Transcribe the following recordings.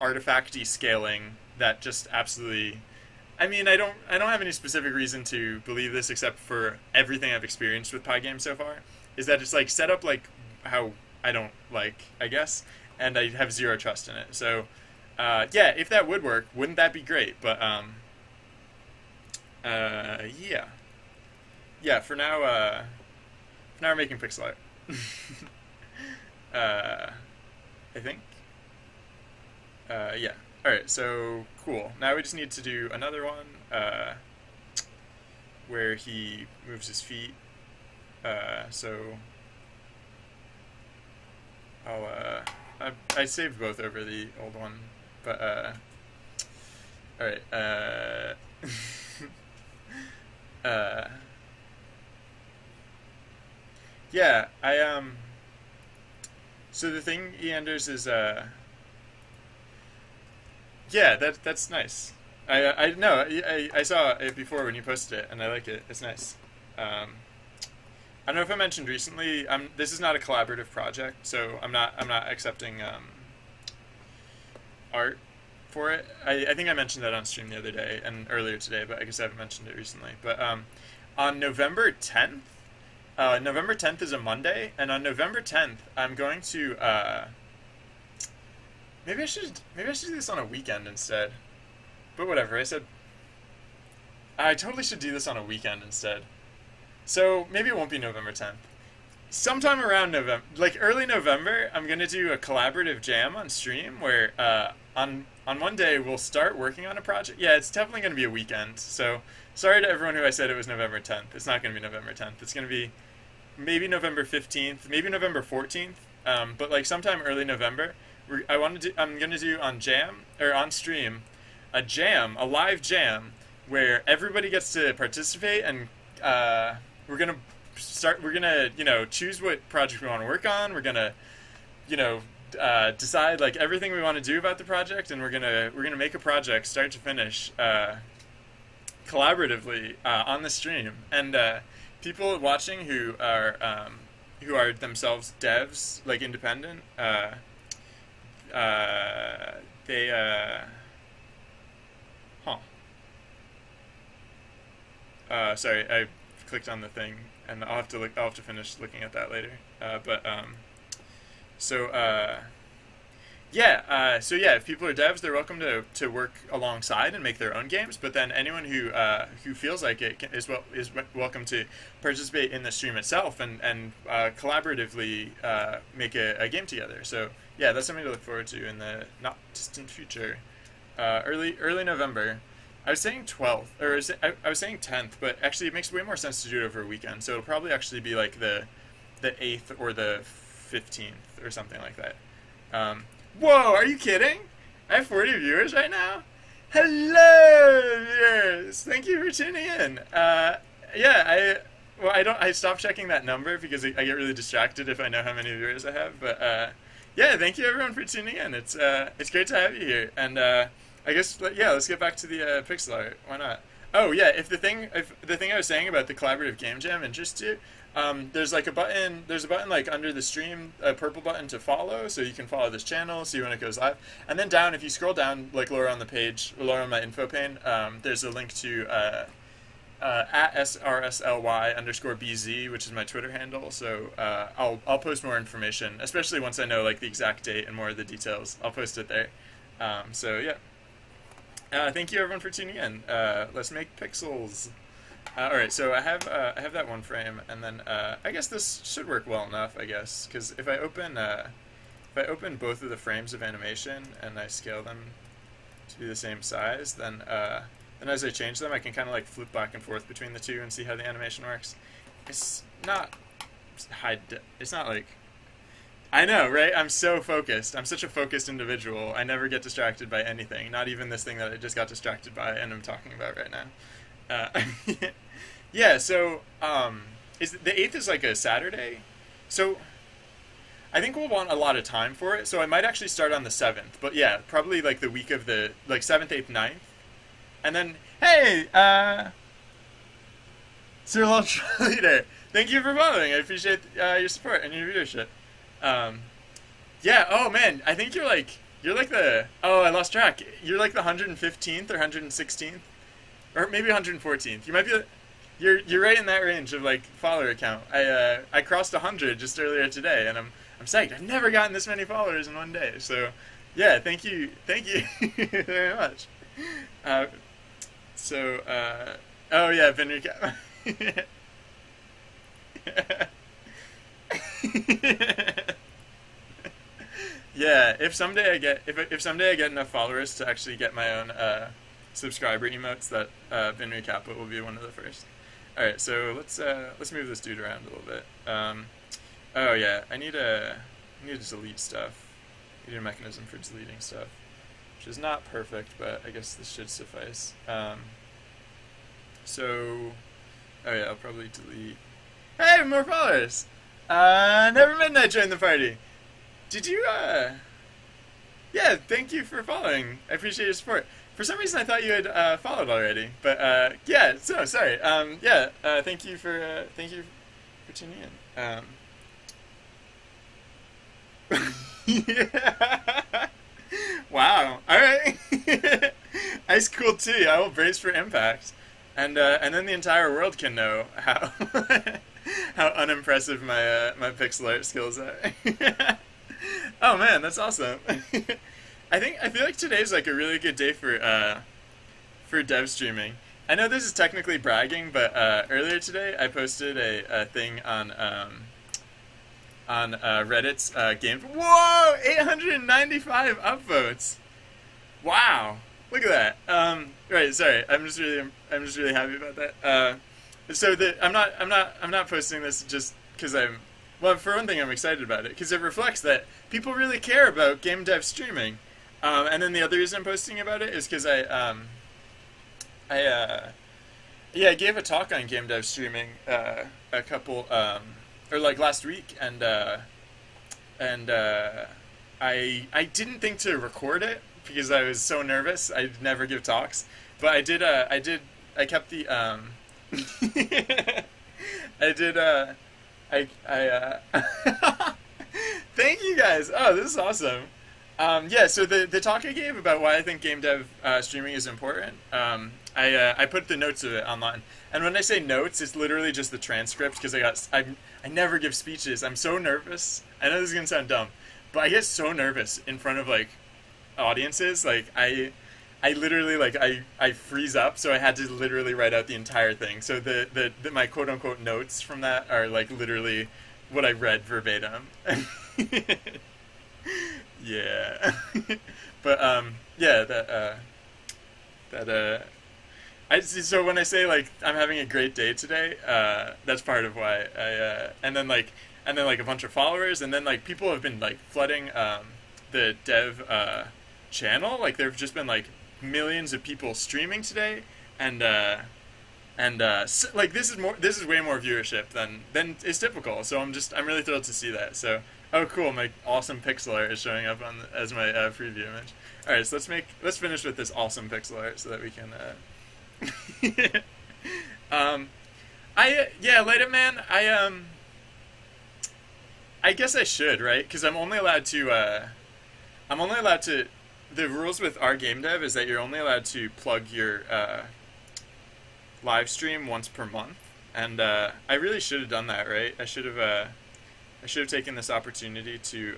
artifacty scaling that just absolutely. I mean, I don't have any specific reason to believe this except for everything I've experienced with Pygames so far. Is that it's like set up like how I don't like, I guess, and I have zero trust in it. So, yeah, if that would work, wouldn't that be great? But yeah, yeah. For now we're making pixel art. I think. Yeah. All right. So cool. Now we just need to do another one where he moves his feet. So I saved both over the old one, but all right. Uh, yeah. So the thing, Eanders, is yeah, that's nice. I know I saw it before when you posted it, and I like it. It's nice. I don't know if I mentioned recently. This is not a collaborative project, so I'm not accepting art for it. I think I mentioned that on stream the other day and earlier today, but I guess I haven't mentioned it recently. But on November 10th, November 10th is a Monday, and on November 10th, I'm going to maybe I should do this on a weekend instead. But whatever. I totally should do this on a weekend instead. So maybe it won't be November 10th. Sometime around November, like early November, I'm gonna do a collaborative jam on stream where on one day we'll start working on a project. Yeah, it's definitely gonna be a weekend. So sorry to everyone who I said it was November 10th. It's not gonna be November 10th. It's gonna be maybe November 15th, maybe November 14th. But like sometime early November, I'm gonna do on jam or on stream a live jam where everybody gets to participate and we're gonna choose what project we want to work on. We're gonna decide like everything we want to do about the project, and we're gonna make a project start to finish collaboratively on the stream. And people watching who are themselves devs, like independent, they sorry, I clicked on the thing, and I'll have to finish looking at that later. So yeah, so yeah, if people are devs, they're welcome to work alongside and make their own games. But then anyone who feels like it is welcome to participate in the stream itself and collaboratively make a game together. So yeah, that's something to look forward to in the not distant future. Early November. I was saying 12th, or I was saying 10th, but actually it makes way more sense to do it over a weekend. So it'll probably actually be like the 8th or the 15th or something like that. Whoa, are you kidding? I have 40 viewers right now? Hello, viewers! Thank you for tuning in. Yeah, I stopped checking that number because I get really distracted if I know how many viewers I have. But yeah, thank you everyone for tuning in. It's great to have you here. And I guess yeah, let's get back to the pixel art. Why not? Oh yeah, if the thing I was saying about the collaborative game jam interests you, there's like a button. There's a button like under the stream, a purple button to follow, so you can follow this channel, see when it goes live. And then down, if you scroll down, like lower on the page, lower on my info pane, there's a link to at srsly_bz, which is my Twitter handle. So I'll post more information, especially once I know like the exact date and more of the details. I'll post it there. So yeah. Thank you everyone for tuning in. Let's make pixels. All right, so I have that one frame, and then I guess this should work well enough. I guess because if I open both of the frames of animation and I scale them to be the same size, then as I change them, I can kind of like flip back and forth between the two and see how the animation works. It's not it's not like. I know, right? I'm so focused. I'm such a focused individual. I never get distracted by anything, not even this thing that I just got distracted by and I'm talking about right now. Yeah, so is the 8th is like a Saturday. So I think we'll want a lot of time for it. So I might actually start on the 7th. But yeah, probably like the week of the like 7th, 8th, 9th. And then hey, Cyril Leader, thank you for following. I appreciate your support and your viewership. Yeah. Oh man, I think you're You're like the, oh, I lost track. You're like the 115th or 116th, or maybe 114th. You might be, you're right in that range of like follower count. I crossed 100 just earlier today, and I'm psyched. I've never gotten this many followers in one day. So, yeah, thank you very much. Oh yeah, Vinrecap. Yeah, if someday I get enough followers to actually get my own subscriber emotes, that Vinrecap will be one of the first. All right, so let's move this dude around a little bit. Oh yeah, I need to delete stuff. I need a mechanism for deleting stuff, which is not perfect, but I guess this should suffice. So, oh yeah, I'll probably delete. Hey, more followers! Never Midnight joined the party. Did you, yeah, thank you for following. I appreciate your support. For some reason, I thought you had followed already, but yeah. So sorry. Yeah. Thank you for tuning in. Yeah. Wow. All right. Ice cool tea. I will brace for impact, and then the entire world can know how how unimpressive my pixel art skills are. Oh man, that's awesome. I feel like today's like a really good day for dev streaming. I know this is technically bragging, but earlier today I posted a thing on Reddit's game. Whoa, 895 upvotes. Wow, look at that. Right, sorry. I'm just really happy about that. So I'm not posting this just because well, for one thing, I'm excited about it because it reflects that people really care about game dev streaming. And then the other reason I'm posting about it is because I gave a talk on game dev streaming a couple or like last week, and I didn't think to record it because I was so nervous. I'd never give talks, but I kept the thank you guys. Oh, this is awesome. Yeah, so the talk I gave about why I think game dev streaming is important, I put the notes of it online. And when I say notes, it's literally just the transcript because I never give speeches. I'm so nervous. I know this is going to sound dumb, but I get so nervous in front of like audiences. Like I literally like I freeze up, so I had to literally write out the entire thing. So the my quote unquote notes from that are like literally what I read verbatim. Yeah. But yeah, so when I say like I'm having a great day today, that's part of why and then like a bunch of followers, and then like people have been like flooding the dev channel. Like there've just been like millions of people streaming today, and like this is way more viewership than is typical. So I'm really thrilled to see that. So oh cool, my awesome pixel art is showing up as my preview image. All right, so let's finish with this awesome pixel art so that we can. Light It Man. I guess I should, right? Because I'm only allowed to. The rules with our game dev is that you're only allowed to plug your live stream once per month, and I really should have done that, right? I should have taken this opportunity to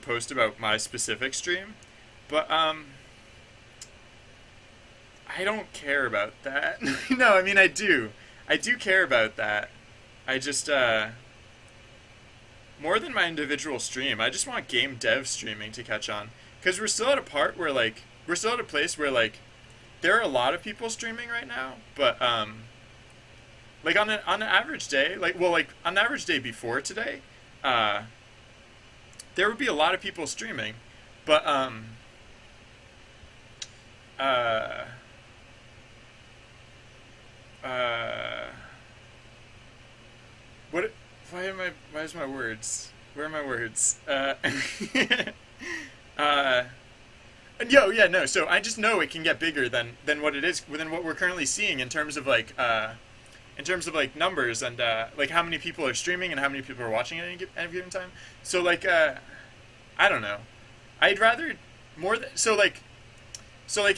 post about my specific stream, but I don't care about that. No, I mean I do care about that. I just more than my individual stream, I just want game dev streaming to catch on, because we're still at a place where like there are a lot of people streaming right now, but like on an average day, on an average day before today, there would be a lot of people streaming, but what? Where's my words? Where are my words? No. So I just know it can get bigger than what it is, than what we're currently seeing in terms of like in terms of like numbers and like how many people are streaming and how many people are watching at any given time. So like I don't know. I'd rather so like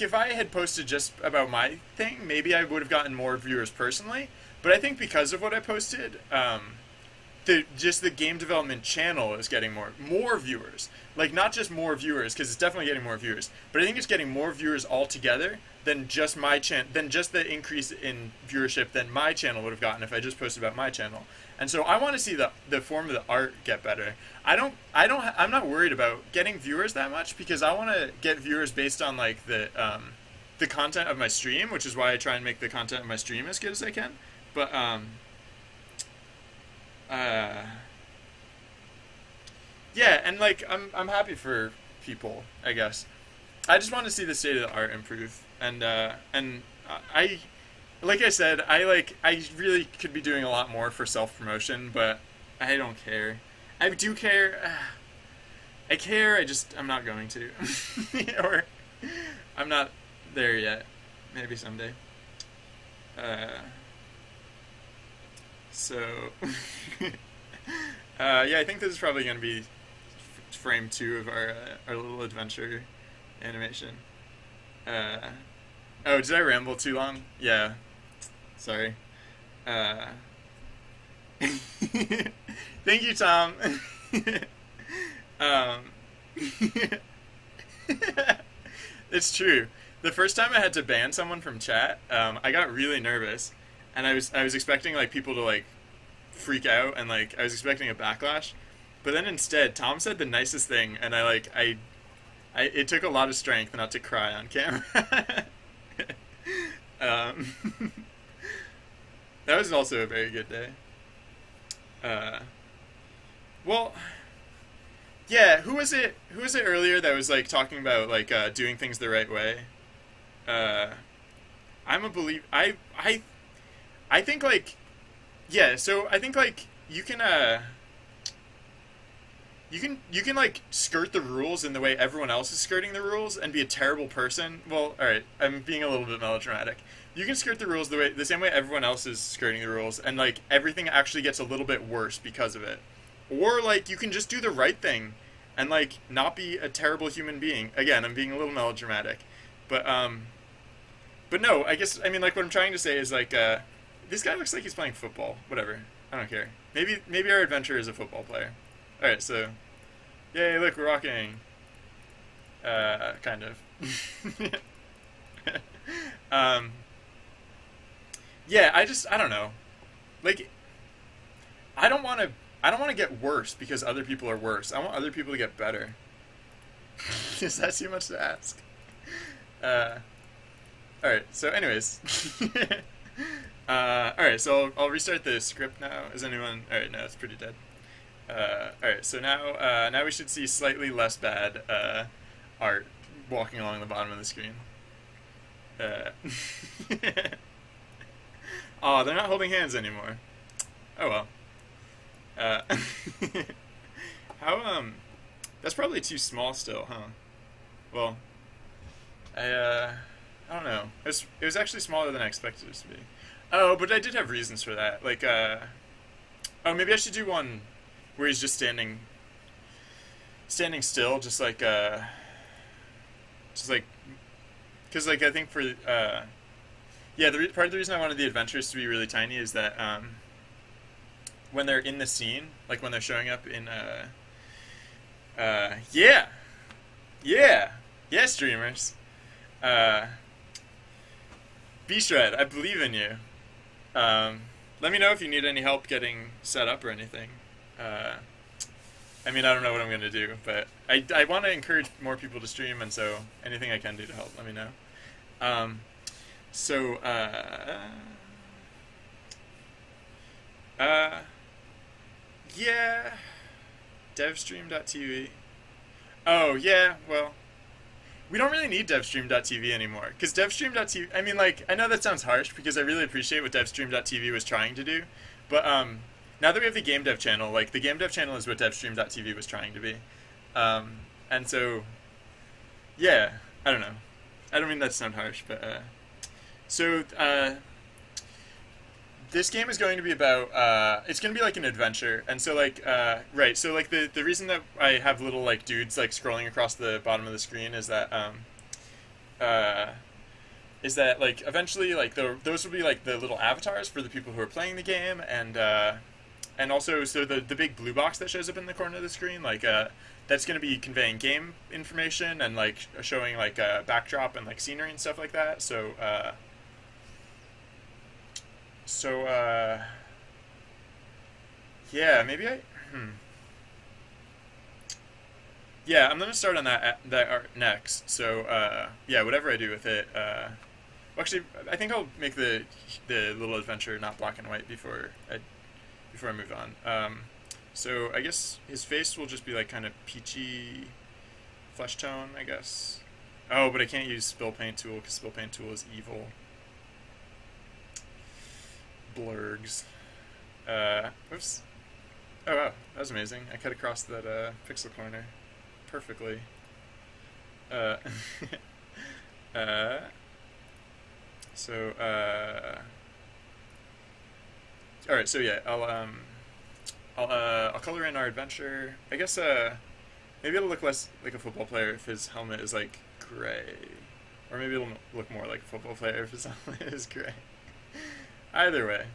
if I had posted just about my thing, maybe I would have gotten more viewers personally. But I think because of what I posted, the game development channel is getting more viewers. Like not just more viewers, because it's definitely getting more viewers, but I think it's getting more viewers altogether than just than just the increase in viewership than my channel would have gotten if I just posted about my channel. And so I want to see the form of the art get better. I'm not worried about getting viewers that much, because I want to get viewers based on like the content of my stream, which is why I try and make the content of my stream as good as I can. But yeah, and like I'm happy for people, I guess. I just want to see the state of the art improve, and I like I said, I really could be doing a lot more for self-promotion, but I don't care. I do care. I care. I'm not going to, or I'm not there yet. Maybe someday. So yeah, I think this is probably going to be frame 2 of our little adventure animation. Oh, did I ramble too long? Yeah. Sorry. Thank you, Tom. It's true. The first time I had to ban someone from chat, I got really nervous, and I was expecting like people to like freak out, and like I was expecting a backlash, but then instead Tom said the nicest thing, and it took a lot of strength not to cry on camera. That was also a very good day. Well, yeah. Who was it earlier that was like talking about like doing things the right way? I'm a believer. I think like, yeah. So I think like you can like skirt the rules in the way everyone else is skirting the rules and be a terrible person. Well, all right, I'm being a little bit melodramatic. You can skirt the rules the same way everyone else is skirting the rules, and like everything actually gets a little bit worse because of it. Or like you can just do the right thing and like not be a terrible human being. Again, I'm being a little melodramatic. But no, I guess I mean like what I'm trying to say is like this guy looks like he's playing football. Whatever. I don't care. Maybe our adventurer is a football player. All right, so yay, look, we're walking. Kind of. Yeah, I don't know. Like, I don't want to get worse because other people are worse. I want other people to get better. Is that too much to ask? Alright, so anyways. Alright, so I'll restart the script now. Is anyone... Alright, no, it's pretty dead. Alright, so now we should see slightly less bad art walking along the bottom of the screen. Oh, they're not holding hands anymore. Oh well. That's probably too small still, huh? Well, I don't know. It was actually smaller than I expected it to be. Oh, but I did have reasons for that. Like, oh, maybe I should do one where he's just standing still, just like, because like I think for, yeah, part of the reason I wanted the adventures to be really tiny is that, when they're in the scene, like when they're showing up in, yeah, streamers, B-Shred, I believe in you. Let me know if you need any help getting set up or anything. I mean, I don't know what I'm going to do, but I want to encourage more people to stream, and so anything I can do to help, let me know. Yeah, devstream.tv. Oh, yeah, well, we don't really need devstream.tv anymore, because devstream.tv, I mean, like, I know that sounds harsh, because I really appreciate what devstream.tv was trying to do, but, now that we have the game dev channel, like, the game dev channel is what devstream.tv was trying to be, and so, yeah, I don't know. I don't mean that to sound harsh, but, so, this game is going to be about it's going to be like an adventure, and so like right, so like the reason that I have little like dudes like scrolling across the bottom of the screen uh, is that like eventually like those will be like the little avatars for the people who are playing the game, and also so the big blue box that shows up in the corner of the screen, like that's going to be conveying game information and like showing like backdrop and like scenery and stuff like that. So yeah, maybe yeah, I'm gonna start on that art next. So yeah, whatever I do with it. Well, actually, I think I'll make the little adventure not black and white before I move on. So I guess his face will just be like kind of peachy flesh tone, I guess. Oh, but I can't use spill paint tool because spill paint tool is evil. Blurgs. Oops. Oh wow, that was amazing. I cut across that pixel corner perfectly. Uh, so all right. So yeah, I'll color in our adventure. I guess maybe it'll look less like a football player if his helmet is like gray, or maybe it'll look more like a football player if his helmet is gray. Either way,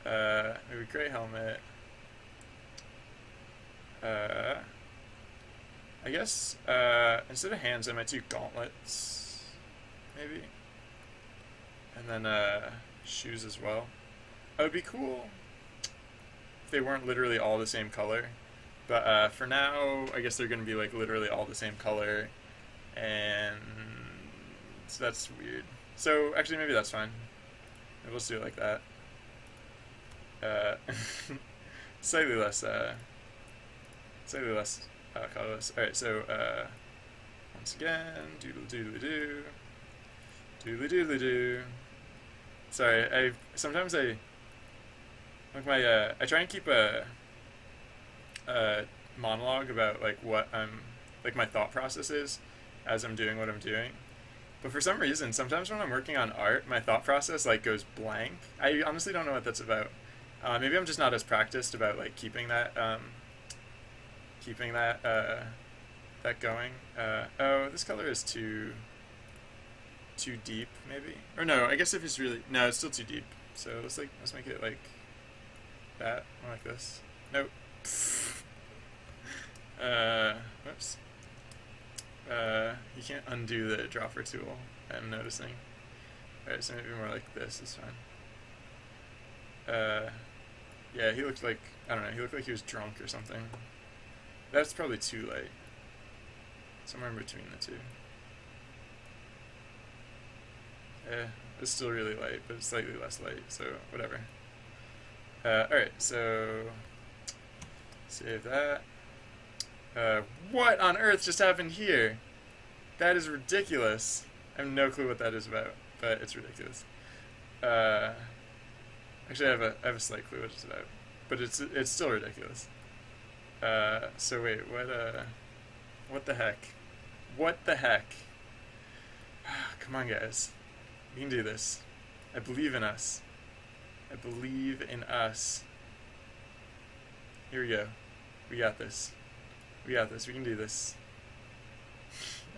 maybe gray helmet. I guess instead of hands, I might do gauntlets, maybe, and then shoes as well. It would be cool if they weren't literally all the same color, but for now, I guess they're going to be like literally all the same color, and so that's weird. So actually, maybe that's fine. Maybe let's do it like that. Slightly less colorless. All right, so once again, doodle doodle doo, doodle doodle doo. Sorry, sometimes I try and keep a monologue about like what I'm like my thought process is as I'm doing what I'm doing. But for some reason, sometimes when I'm working on art, my thought process like goes blank. I honestly don't know what that's about. Maybe I'm just not as practiced about like keeping that that going. Oh, this color is too deep, maybe. Or no, I guess if it's really no, it's still too deep. So let's make it like that, more like this. Nope. Whoops. You can't undo the dropper tool, I'm noticing. Alright, so maybe more like this is fine. Yeah, he looked like, I don't know, he looked like he was drunk or something. That's probably too light. Somewhere in between the two. It's still really light, but it's slightly less light, so whatever. Alright, so save that. What on earth just happened here? That is ridiculous. I have no clue what that is about, but it's ridiculous. Actually, I have a slight clue what it's about, but it's still ridiculous. So wait, what the heck? What the heck? Come on, guys. We can do this. I believe in us. I believe in us. Here we go. We got this. We got this. We can do this.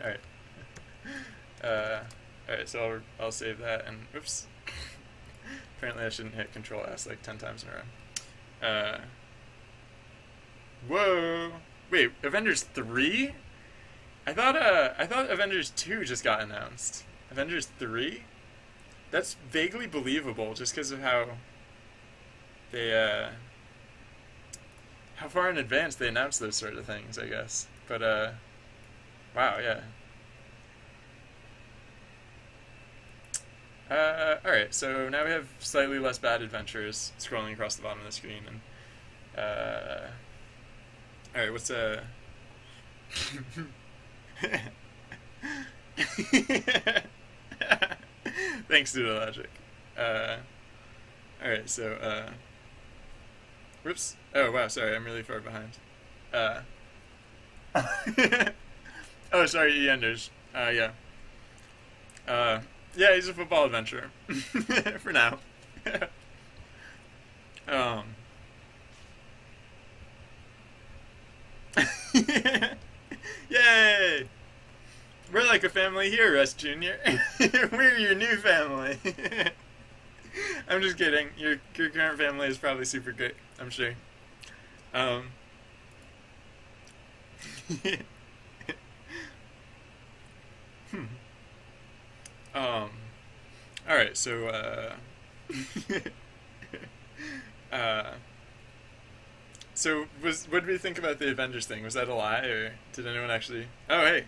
Alright. Alright, so I'll save that and oops. Apparently I shouldn't hit Control S like 10 times in a row. Whoa! Wait, Avengers 3? I thought Avengers 2 just got announced. Avengers 3? That's vaguely believable just because of how they how far in advance they announce those sort of things, I guess. But wow, yeah. Alright, so now we have slightly less bad adventures scrolling across the bottom of the screen, and alright, what's thanks, Doodle Logic. Alright, so whoops. Oh wow, sorry, I'm really far behind. Oh, sorry, E-Enders. Yeah. Yeah, he's a football adventurer. For now. um, Yay! We're like a family here, Russ Jr. We're your new family. I'm just kidding. Your current family is probably super great, I'm sure. Um, hmm. Um, all right, so uh, so what did we think about the Avengers thing? Was that a lie, or did anyone actually? Oh hey,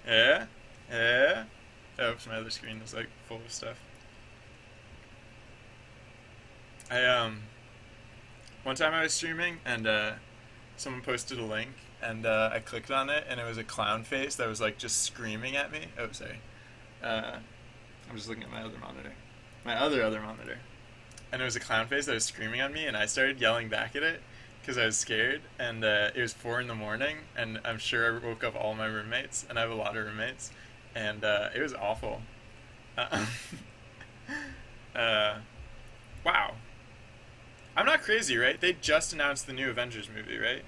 yeah, yeah. Oops, my other screen is like full of stuff. I one time I was streaming and someone posted a link and I clicked on it and it was a clown face that was like just screaming at me. Oh, sorry. I'm just looking at my other monitor. My other monitor. And it was a clown face that was screaming at me and I started yelling back at it because I was scared and it was 4 in the morning and I'm sure I woke up all my roommates and I have a lot of roommates and it was awful. Wow. I'm not crazy, right? They just announced the new Avengers movie, right?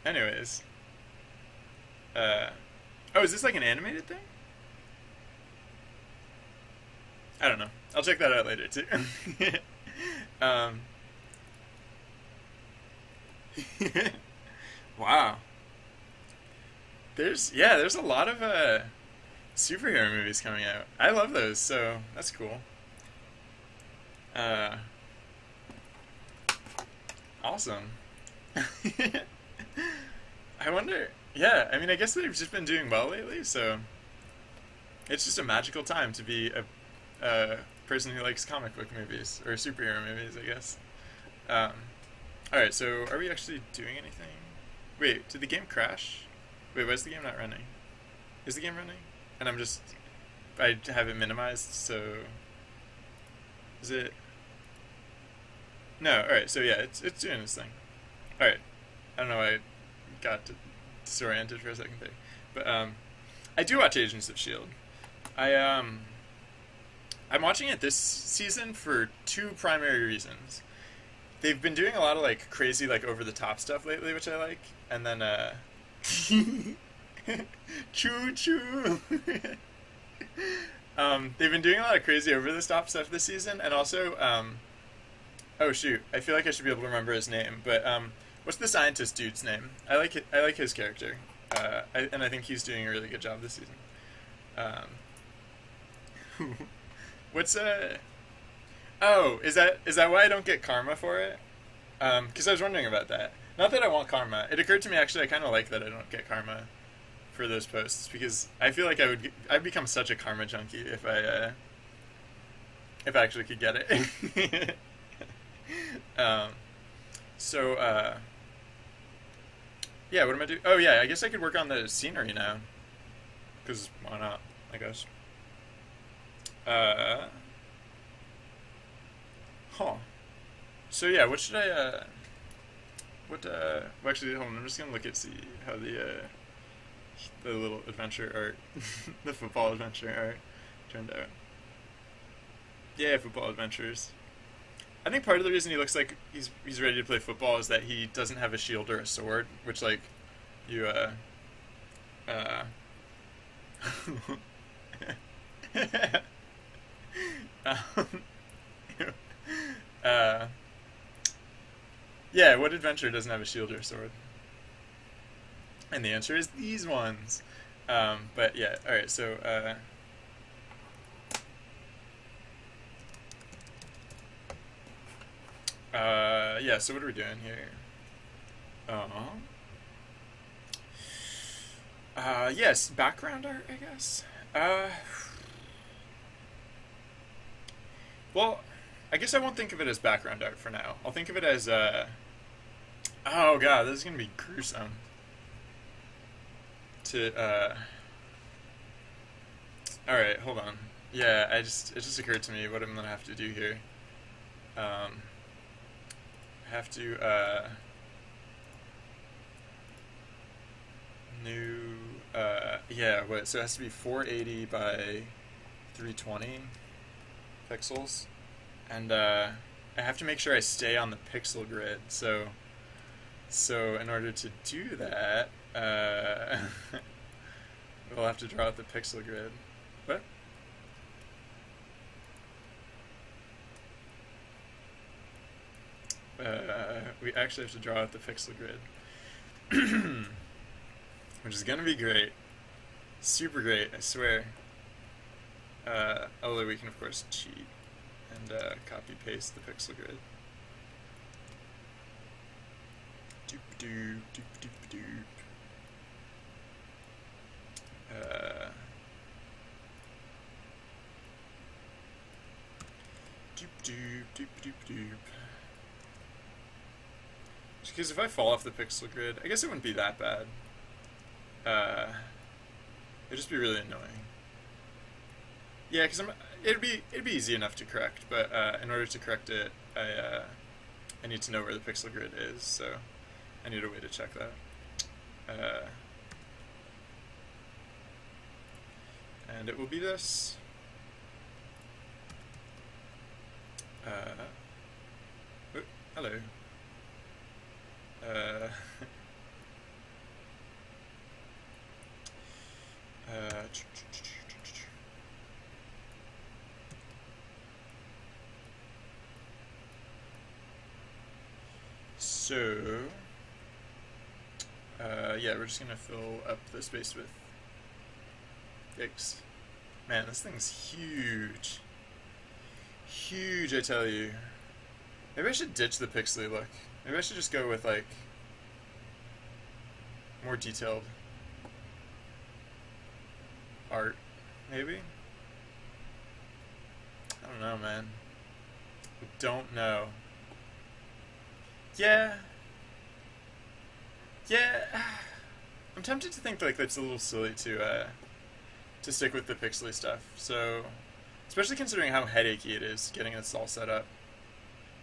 Anyways. Oh, is this like an animated thing? I don't know. I'll check that out later, too. um, wow. There's a lot of superhero movies coming out. I love those, so that's cool. Awesome. I wonder. Yeah, I mean, I guess they've just been doing well lately, so it's just a magical time to be a person who likes comic book movies or superhero movies, I guess. Um, all right, so are we actually doing anything? Wait, did the game crash? Wait, why is the game not running? Is the game running? And I have it minimized, so is it? No. All right, so yeah, it's doing its thing. All right, I don't know why I got disoriented for a second there, but I do watch Agents of Shield. I'm watching it this season for 2 primary reasons. They've been doing a lot of like crazy, like over the top stuff lately, which I like, and then choo choo. They've been doing a lot of crazy over the top stuff this season, and also oh shoot, I feel like I should be able to remember his name, but what's the scientist dude's name? I like his character, and I think he's doing a really good job this season. What's Oh, is that why I don't get karma for it? Because I was wondering about that. Not that I want karma. It occurred to me actually I kind of like that I don't get karma for those posts because I feel like I'd become such a karma junkie if I actually could get it. So yeah, what am I doing? Oh yeah, I guess I could work on the scenery now. Because why not? I guess. Huh. So yeah, what should I well, actually hold on, I'm just gonna look at see how the little adventure art the football adventure art turned out. Yeah, football adventures. I think part of the reason he looks like he's ready to play football is that he doesn't have a shield or a sword, which like you yeah, what adventure doesn't have a shield or a sword? And the answer is these ones. But yeah, alright, so yeah, so what are we doing here? Yes, background art, I guess. Well, I guess I won't think of it as background art for now. I'll think of it as, oh god, this is gonna be gruesome. Alright, hold on. Yeah, it just occurred to me what I'm gonna have to do here. I have to, yeah, so it has to be 480 by 320. pixels, and I have to make sure I stay on the pixel grid. So in order to do that, we'll have to draw out the pixel grid. What? We actually have to draw out the pixel grid, which is gonna be great, super great, I swear. Although we can of course cheat and copy paste the pixel grid. Doop doop doop doop doop. Doop doop doop doop doop. Because if I fall off the pixel grid, I guess it wouldn't be that bad. It'd just be really annoying. Yeah, because it'd be easy enough to correct, but in order to correct it, I need to know where the pixel grid is, so I need a way to check that. And it will be this. Oh, hello. So, yeah, we're just gonna fill up the space with X. Man, this thing's huge. Huge, I tell you. Maybe I should ditch the pixely look. Maybe I should just go with, like, more detailed art, maybe? I don't know, man. I don't know. Yeah. Yeah. I'm tempted to think, like, that's a little silly to stick with the pixely stuff. So, especially considering how headachy it is getting this all set up.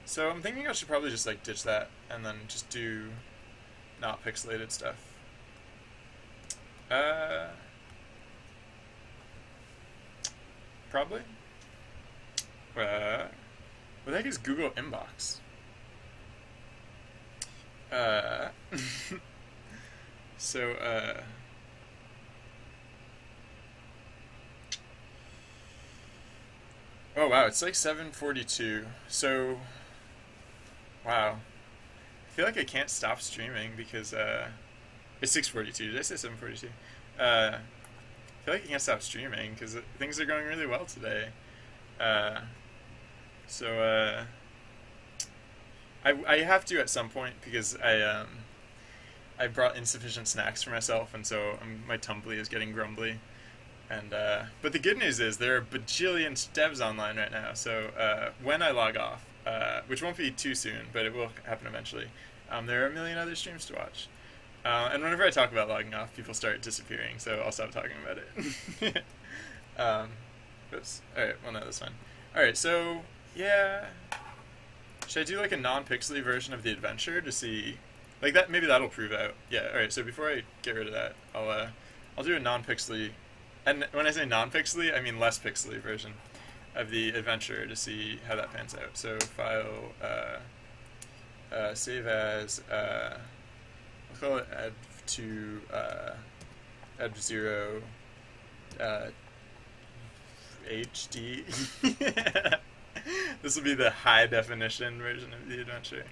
So I'm thinking I should probably just like ditch that and then just do not pixelated stuff. Probably. What the heck is Google Inbox? So, oh wow, it's like 7:42. So, wow. I feel like I can't stop streaming because it's 6:42. Did I say 7:42? I feel like I can't stop streaming because things are going really well today. So I have to at some point because I brought insufficient snacks for myself, and so my tumbly is getting grumbly. And but the good news is there are bajillion devs online right now. So when I log off, which won't be too soon, but it will happen eventually, there are a million other streams to watch. And whenever I talk about logging off, people start disappearing, so I'll stop talking about it. Oops. Alright, well no, that's fine. Alright, so, yeah. Should I do like a non-pixely version of the adventure to see... Like that, maybe that'll prove out. Yeah, alright, so before I get rid of that, I'll do a non-pixely... And when I say non-pixely, I mean less pixely version of the adventure to see how that pans out. So file, save as, I'll call it add to, add 0, HD. This will be the high definition version of the adventure.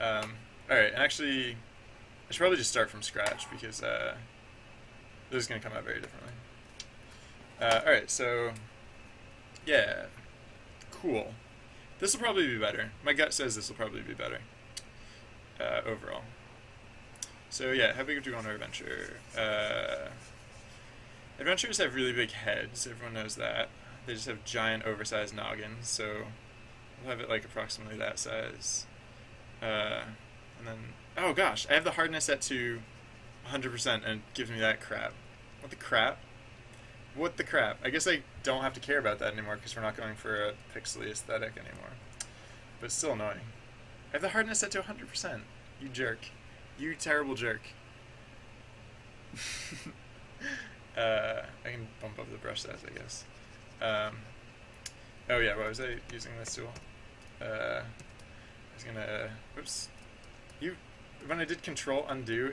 Alright, and actually, I should probably just start from scratch because this is going to come out very differently. Alright, so, yeah, cool. This will probably be better. My gut says this will probably be better, overall. So yeah, how big do you want our adventure? Adventures have really big heads, everyone knows that. They just have giant oversized noggins, so we'll have it like approximately that size. And then, oh gosh, I have the hardness set to 100% and it gives me that crap. What the crap? What the crap? I guess I don't have to care about that anymore because we're not going for a pixely aesthetic anymore. But it's still annoying. I have the hardness set to 100%. You jerk. You terrible jerk. I can bump up the brush size, I guess. Oh yeah, why was I using this tool? I was gonna, whoops. When I did Control Undo,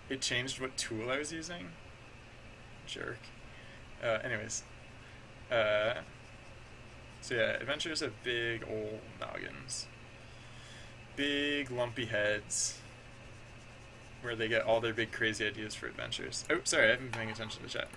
it changed what tool I was using. Jerk. Anyways. So yeah, adventurers have big old noggins. Big lumpy heads. Where they get all their big crazy ideas for adventures. Oh, sorry, I haven't been paying attention to chat.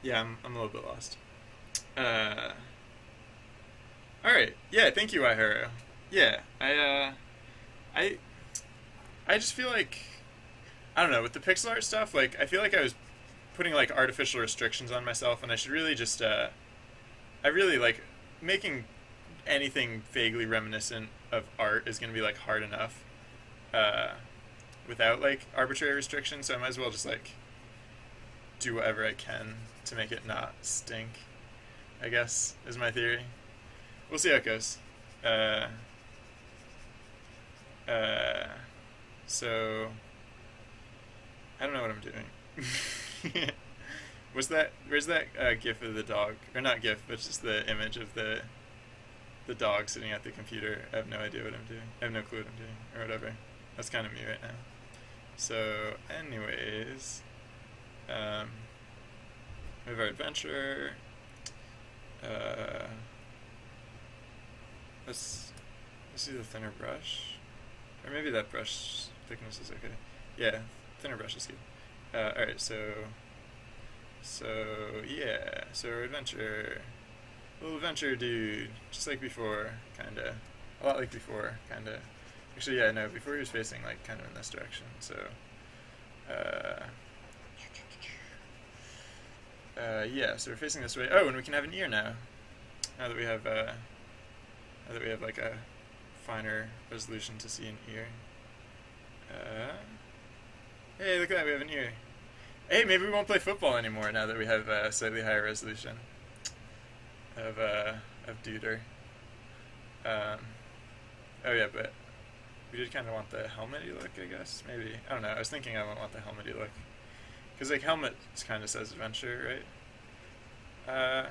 Yeah, I'm a little bit lost. Alright, yeah, thank you, Iharu. Yeah, I just feel like, I don't know, with the pixel art stuff, like, I feel like I was putting, like, artificial restrictions on myself, and I should really just, I really, like, making anything vaguely reminiscent of art is going to be, like, hard enough, without, like, arbitrary restrictions, so I might as well just, like, do whatever I can to make it not stink, I guess, is my theory. We'll see how it goes. So I don't know what I'm doing. Where's that GIF of the dog? Or not GIF, but just the image of the dog sitting at the computer. I have no idea what I'm doing. I have no clue what I'm doing, or whatever. That's kind of me right now. So, anyways, we have our adventure. Let's see the thinner brush, or maybe that brush thickness is okay. Yeah, thinner brush is good. All right, so yeah, so our adventure, little adventure dude, just like before, kinda, a lot like before, kinda. Actually, yeah, no, before he was facing like kind of in this direction. So, yeah, so we're facing this way. Oh, and we can have an ear now. Now that we have like a finer resolution to see an ear. Hey, look at that, we have an ear. Hey, maybe we won't play football anymore now that we have a slightly higher resolution of duder. Oh yeah, but we did kind of want the helmety look, I guess. Maybe, I don't know. I was thinking I don't want the helmety look, because like helmet kind of says adventure, right?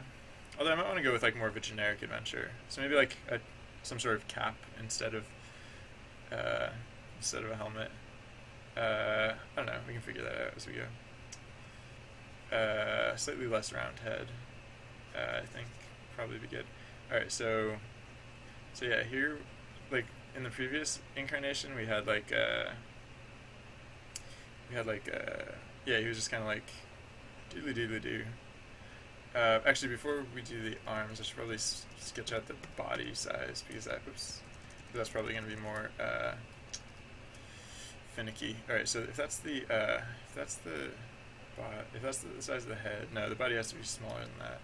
Although I might want to go with like more of a generic adventure. So maybe like some sort of cap instead of a helmet. I don't know. We can figure that out as we go. Slightly less round head, I think, probably be good. All right, so yeah, here, like in the previous incarnation, we had like yeah, he was just kind of like doodly doodly doo. Actually, before we do the arms, I should probably sketch out the body size, because that's probably going to be more finicky. All right, so if that's the size of the head, no, the body has to be smaller than that.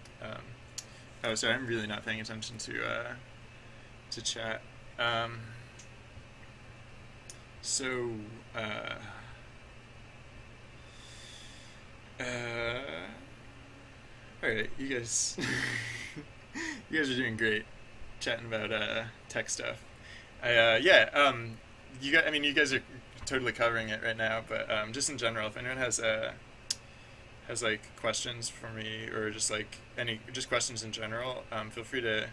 Oh, sorry, I'm really not paying attention to chat. Alright, you guys you guys are doing great chatting about tech stuff. You guys are totally covering it right now, but just in general, if anyone has like questions for me, or just like just questions in general, feel free to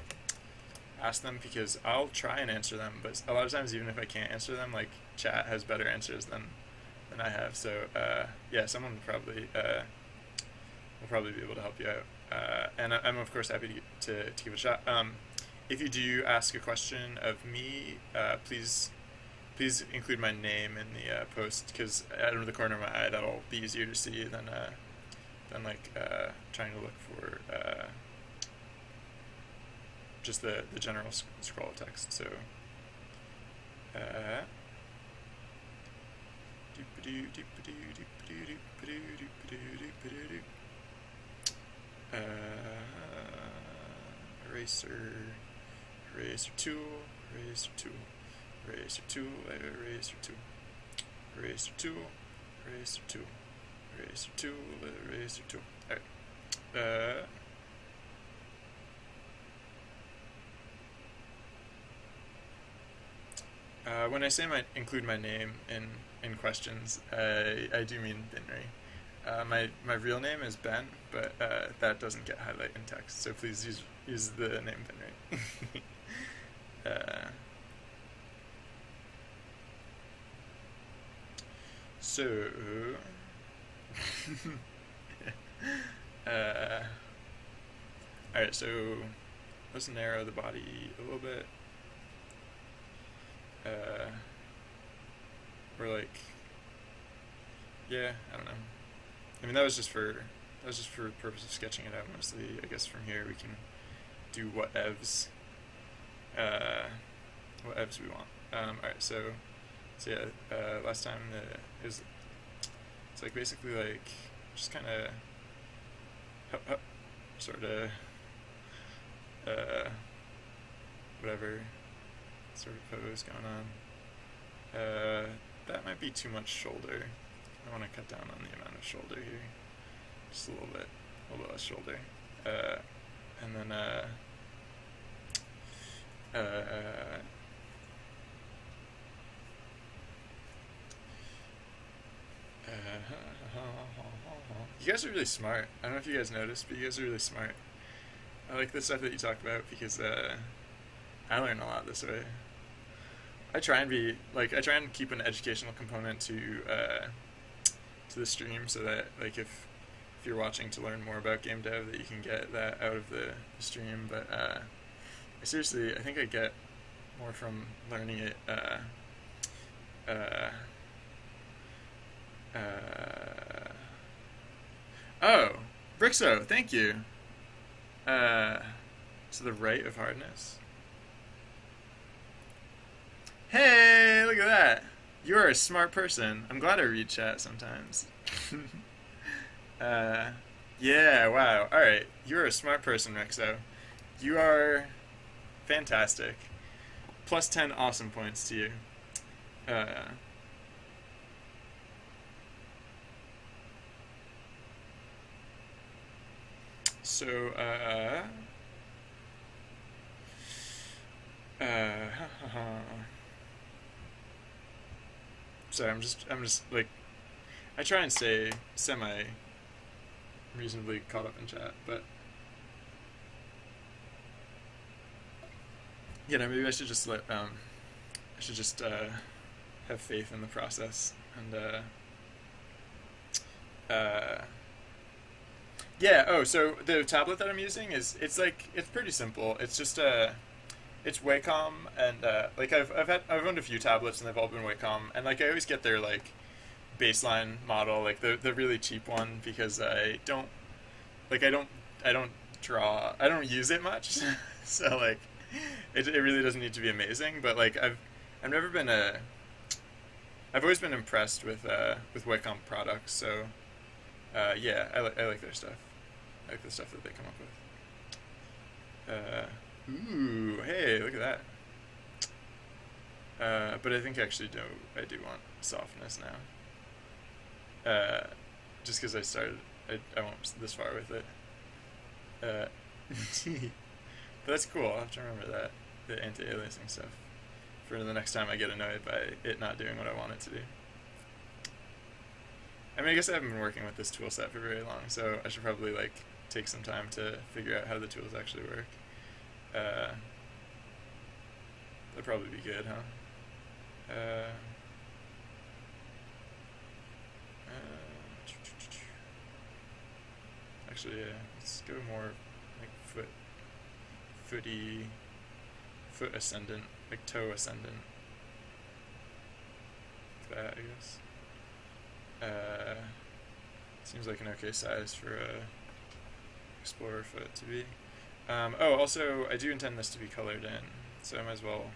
ask them, because I'll try and answer them, but a lot of times, even if I can't answer them, like chat has better answers than I have. So yeah, someone will probably be able to help you out, and I'm of course happy to give it a shot. If you do ask a question of me, please include my name in the post, because out of the corner of my eye, that'll be easier to see than like trying to look for just the general scroll of text. So eraser tool. eraser tool, eraser tool, eraser tool, eraser tool, eraser tool, eraser tool. Alright. When I say include my name in questions, I do mean Binry. My real name is Ben, but that doesn't get highlight in text, so please use the name Binry. So alright, so let's narrow the body a little bit. Or like, yeah, I don't know. I mean, that was just for the purpose of sketching it out mostly. I guess from here we can do whatevs we want. Alright, so yeah, last time it's like basically like just kind of sort of whatever sort of pose going on. That might be too much shoulder. I want to cut down on the amount of shoulder here, just a little bit less shoulder, and then you guys are really smart. I don't know if you guys noticed, but you guys are really smart. I like the stuff that you talk about because I learn a lot this way. I try and keep an educational component to the stream, so that like if you're watching to learn more about game dev, that you can get that out of the stream. But I think I get more from learning it. Oh, Brixo, thank you. To the right of hardness. Hey, look at that. You are a smart person. I'm glad I read chat sometimes. Yeah, wow. Alright, you're a smart person, Rexo. You are fantastic. Plus 10 awesome points to you. Sorry, I'm just like, I try and stay reasonably caught up in chat, but you know, maybe I should just have faith in the process and yeah. Oh, so the tablet that I'm using it's pretty simple. It's just it's Wacom, and like I've owned a few tablets and they've all been Wacom, and like I always get their like baseline model, like the really cheap one, because I don't use it much. So like it really doesn't need to be amazing, but like I've always been impressed with Wacom products, so yeah, I like their stuff. I like the stuff that they come up with. Ooh, hey, look at that. But I think actually I do want softness now. Just because I went this far with it. But that's cool. I'll have to remember that, the anti-aliasing stuff, for the next time I get annoyed by it not doing what I want it to do. I mean, I guess I haven't been working with this tool set for very long, so I should probably like take some time to figure out how the tools actually work. That'd probably be good, huh? Actually, yeah, let's go more like foot ascendant, like toe ascendant. That, I guess. Seems like an okay size for a Explorer foot to be. Oh, also, I do intend this to be colored in, so I might as well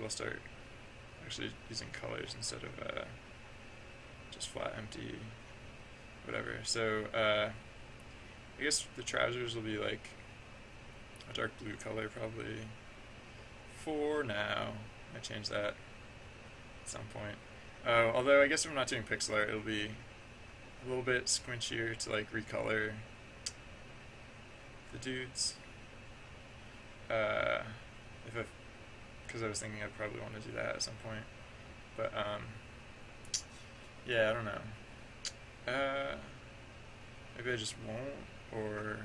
start actually using colors instead of just flat, empty, whatever. So, I guess the trousers will be like a dark blue color, probably, for now. I change that at some point. Oh, although I guess if I'm not doing pixel art, it'll be a little bit squinchier to like recolor the dudes. Because I was thinking I'd probably want to do that at some point. But yeah, I don't know. Maybe I just won't, or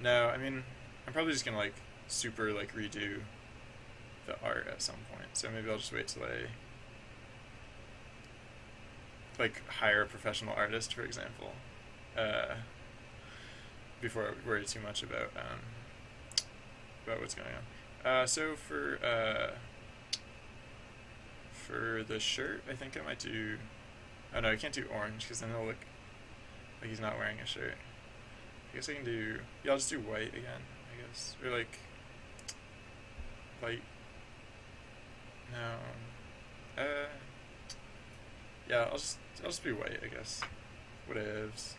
no. I mean, I'm probably just gonna like super like redo the art at some point. So maybe I'll just wait till I like hire a professional artist, for example, before I worry too much about what's going on. So for the shirt, I think I might do. Oh no, I can't do orange because then it'll look like he's not wearing a shirt. I guess I can do. Yeah, I'll just do white again. I guess, or like light. No. Yeah, I'll just be white, I guess. Whatevs.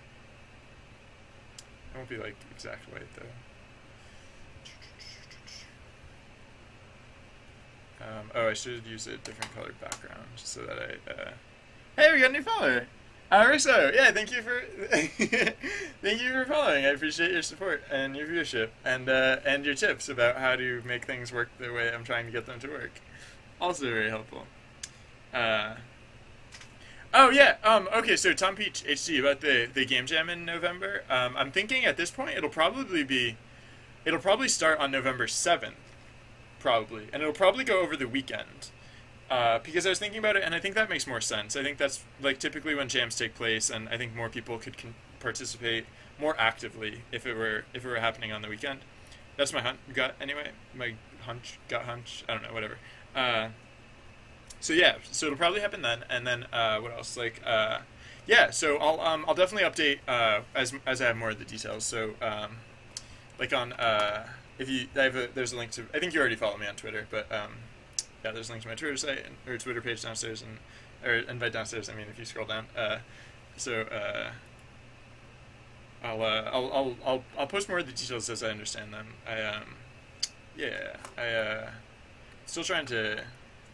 It won't be like exact white though. Oh, I should use a different colored background just so that I. Hey, we got a new follower. Aristo, yeah, thank you for thank you for following. I appreciate your support and your viewership and your tips about how to make things work the way I'm trying to get them to work. Also very helpful. Oh yeah. Okay. So Tom Peach HD about the game jam in November. I'm thinking at this point it'll probably start on November 7th, probably, and it'll probably go over the weekend. Because I was thinking about it, and I think that makes more sense. I think that's like typically when jams take place, and I think more people could participate more actively if it were happening on the weekend. That's my gut anyway. My gut hunch. I don't know, whatever. So yeah, so it'll probably happen then, and then what else? Like yeah, so I'll definitely update as I have more of the details. So like on if you there's a link to, I think you already follow me on Twitter, but yeah, there's a link to my Twitter site or Twitter page downstairs, or invite downstairs. I mean, if you scroll down. So I'll post more of the details as I understand them. I still trying to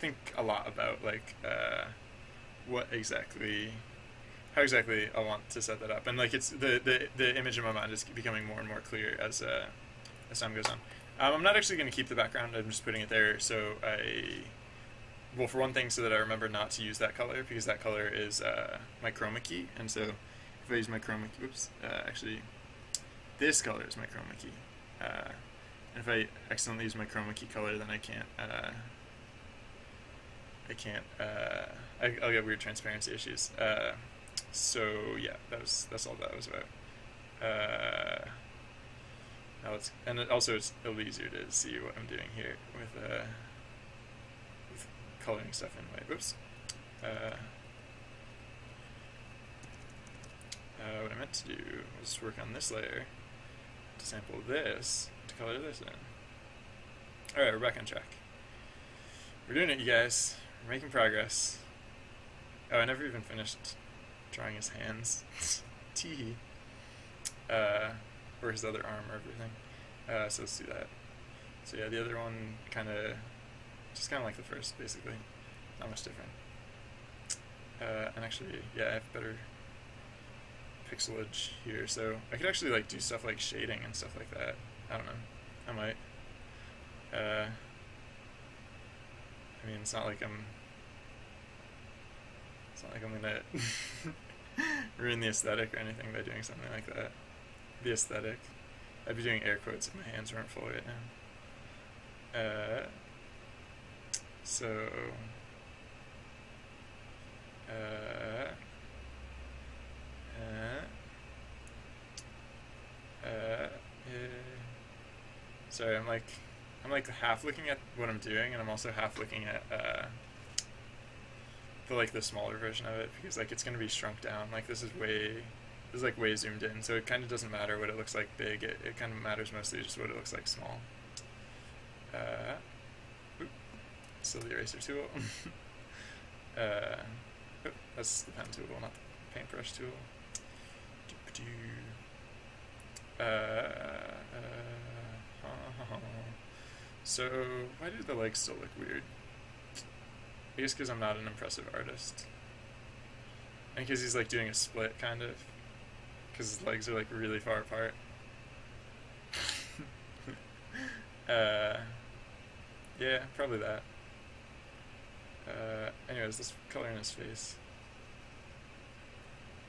think a lot about like how exactly I want to set that up, and like it's the image in my mind is becoming more and more clear as time goes on. I'm not actually going to keep the background. I'm just putting it there so well, for one thing, so that I remember not to use that color, because that color is my chroma key, and so if I use my chroma key, actually, this color is my chroma key, and if I accidentally use my chroma key color, then I'll get weird transparency issues. So yeah, that's all that was about. Now it'll be easier to see what I'm doing here with coloring stuff in white. Whoops. What I meant to do was work on this layer to sample this to color this in. Alright, we're back on track. We're doing it, you guys. We're making progress. Oh, I never even finished drawing his hands. Teehee. Or his other arm or everything. So let's do that. So yeah, the other one just kind of like the first, basically. Not much different. And actually, yeah, I have better pixelage here, so I could actually like do stuff like shading and stuff like that. I don't know. I might. I mean, it's not like I'm gonna ruin the aesthetic or anything by doing something like that. The aesthetic. I'd be doing air quotes if my hands weren't full right now. Sorry, I'm like half looking at what I'm doing, and I'm also half looking at the smaller version of it, because like it's gonna be shrunk down. Like this is like way zoomed in, so it kind of doesn't matter what it looks like big. It kind of matters mostly just what it looks like small. Still the eraser tool. That's the pen tool, not the paintbrush tool. So why do the legs still look weird? I guess because I'm not an impressive artist. And because he's like doing a split, kind of. Because his legs are like really far apart. Yeah, probably that. Anyways, let's color in his face.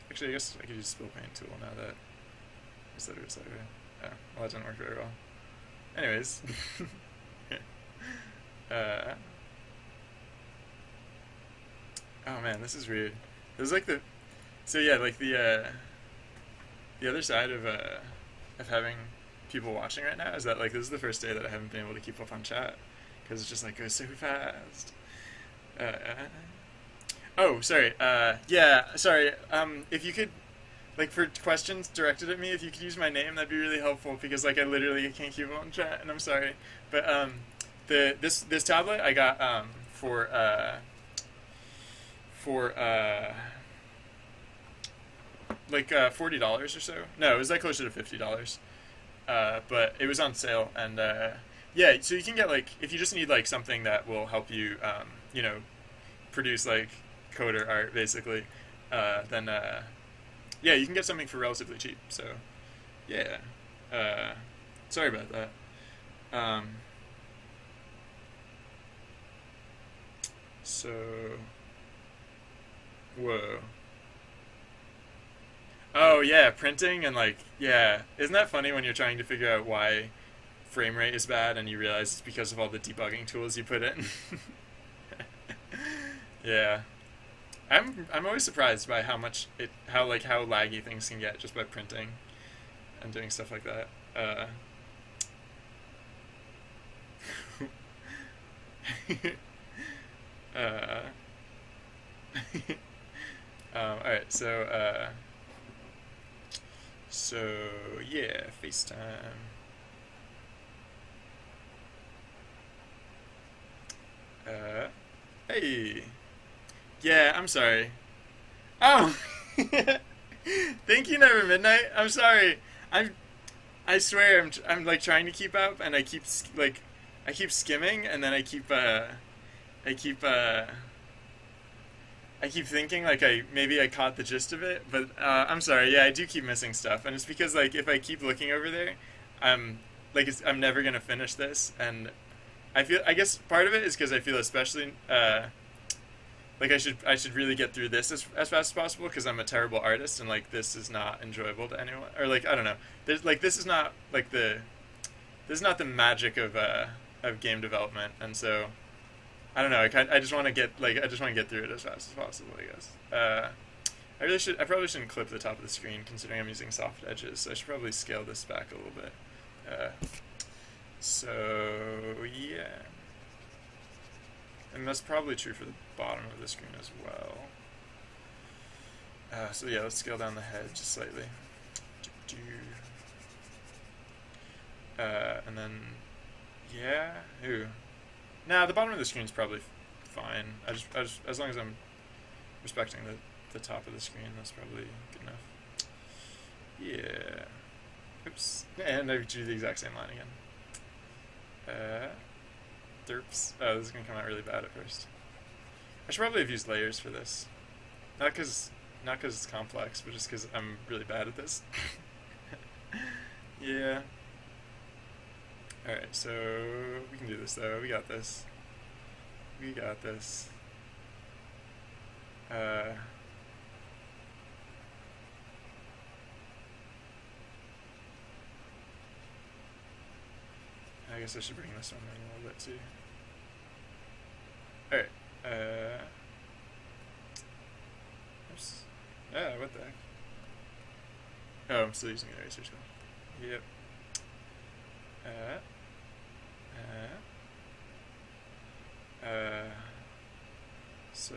Actually, I guess I could use spill paint tool now that etc. Oh, well, that didn't work very well. Anyways. Oh man, this is weird. It was like so yeah, like the other side of having people watching right now is that like this is the first day that I haven't been able to keep up on chat because it's just like goes so fast. Oh, sorry. Yeah, sorry. If you could, like, for questions directed at me, if you could use my name, that'd be really helpful because like I literally can't keep up on chat, and I'm sorry. But this tablet I got for like $40 or so. No, it was like closer to $50. But it was on sale, and yeah, so you can get like if you just need like something that will help you, you know, produce like coder art basically, then yeah, you can get something for relatively cheap. So yeah, sorry about that. So whoa. Oh yeah, printing and like yeah, isn't that funny when you're trying to figure out why frame rate is bad and you realize it's because of all the debugging tools you put in? Yeah, I'm always surprised by how laggy things can get just by printing and doing stuff like that. All right, so yeah, FaceTime. Hey. Yeah, I'm sorry. Oh. Thank you, Never Midnight. I'm sorry. I swear I'm like trying to keep up, and I keep skimming, and then I keep thinking like maybe I caught the gist of it, but I'm sorry. Yeah, I do keep missing stuff, and it's because like if I keep looking over there, I'm never gonna finish this, and I guess part of it is because I feel especially like I should really get through this as fast as possible because I'm a terrible artist, and like this is not enjoyable to anyone, or like I don't know. There's like this is not the magic of game development, and so I don't know. I just want to get through it as fast as possible, I guess. I probably shouldn't clip the top of the screen considering I'm using soft edges, so I should probably scale this back a little bit. So yeah, and that's probably true for the bottom of the screen as well. So yeah, let's scale down the head just slightly. And then yeah, nah, the bottom of the screen is probably fine. I just as long as I'm respecting the top of the screen, that's probably good enough. Yeah. Oops. And I drew the exact same line again. Derps. Oh, this is gonna come out really bad at first. I should probably have used layers for this. Not because it's complex, but just because I'm really bad at this. Yeah. Alright, so we can do this though. We got this. We got this. I guess I should bring this one in a little bit too. Alright. Oops. What the heck? Oh, I'm still using the eraser tool. Yep. So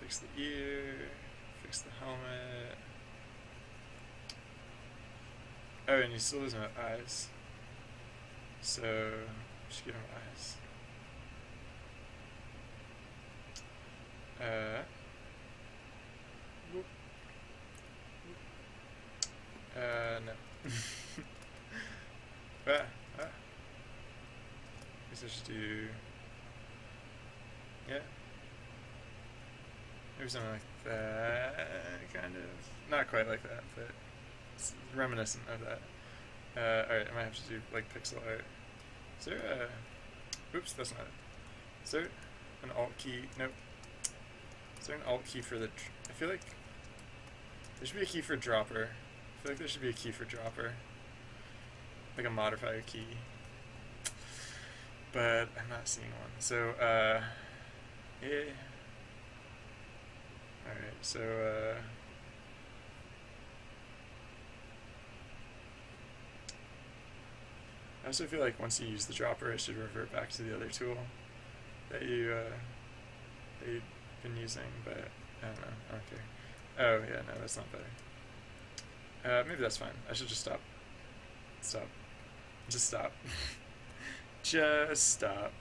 fix the ear, fix the helmet. Oh, and he still doesn't have eyes. So just give him eyes. No. Guess I should do Yeah. Maybe something like that, kind of. Not quite like that, but it's reminiscent of that. Alright, I might have to do like pixel art. Is there a... Oops, that's not it. Is there an alt key? Nope. Is there an alt key for the... I feel like there should be a key for dropper. I feel like there should be a key for dropper. Like a modifier key. But I'm not seeing one. So, yeah. Alright, so, I also feel like once you use the dropper, it should revert back to the other tool that you've been using, but I don't know, I don't care. Oh, yeah, no, that's not better. Maybe that's fine. I should just stop. Stop. Just stop. Just stop.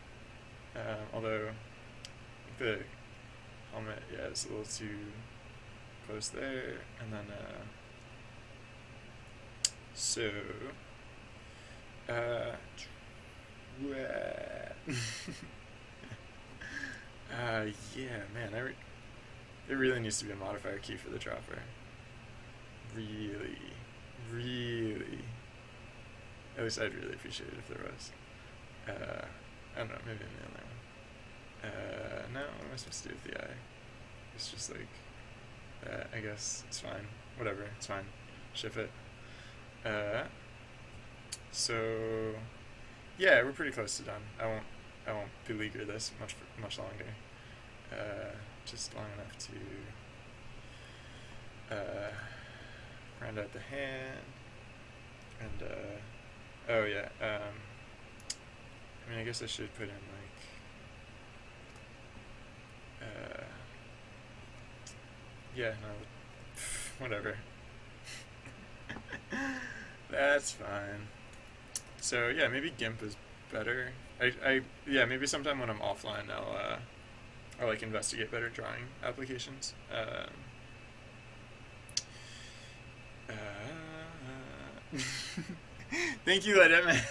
Although, the helmet, yeah, it's a little too close there, and then, so, yeah, man, there really needs to be a modifier key for the dropper. Really. At least I'd really appreciate it if there was. I don't know, maybe in the other one. No, what am I supposed to do with the eye? It's just like, I guess it's fine. Whatever, it's fine. Ship it. So, yeah, we're pretty close to done. I won't beleaguer this much longer. Just long enough to round out the hand. And oh yeah. I mean, I guess I should put in like. Yeah, no, whatever. That's fine. So yeah, maybe GIMP is better. Yeah, maybe sometime when I'm offline, I'll like investigate better drawing applications. Thank you, Ledman.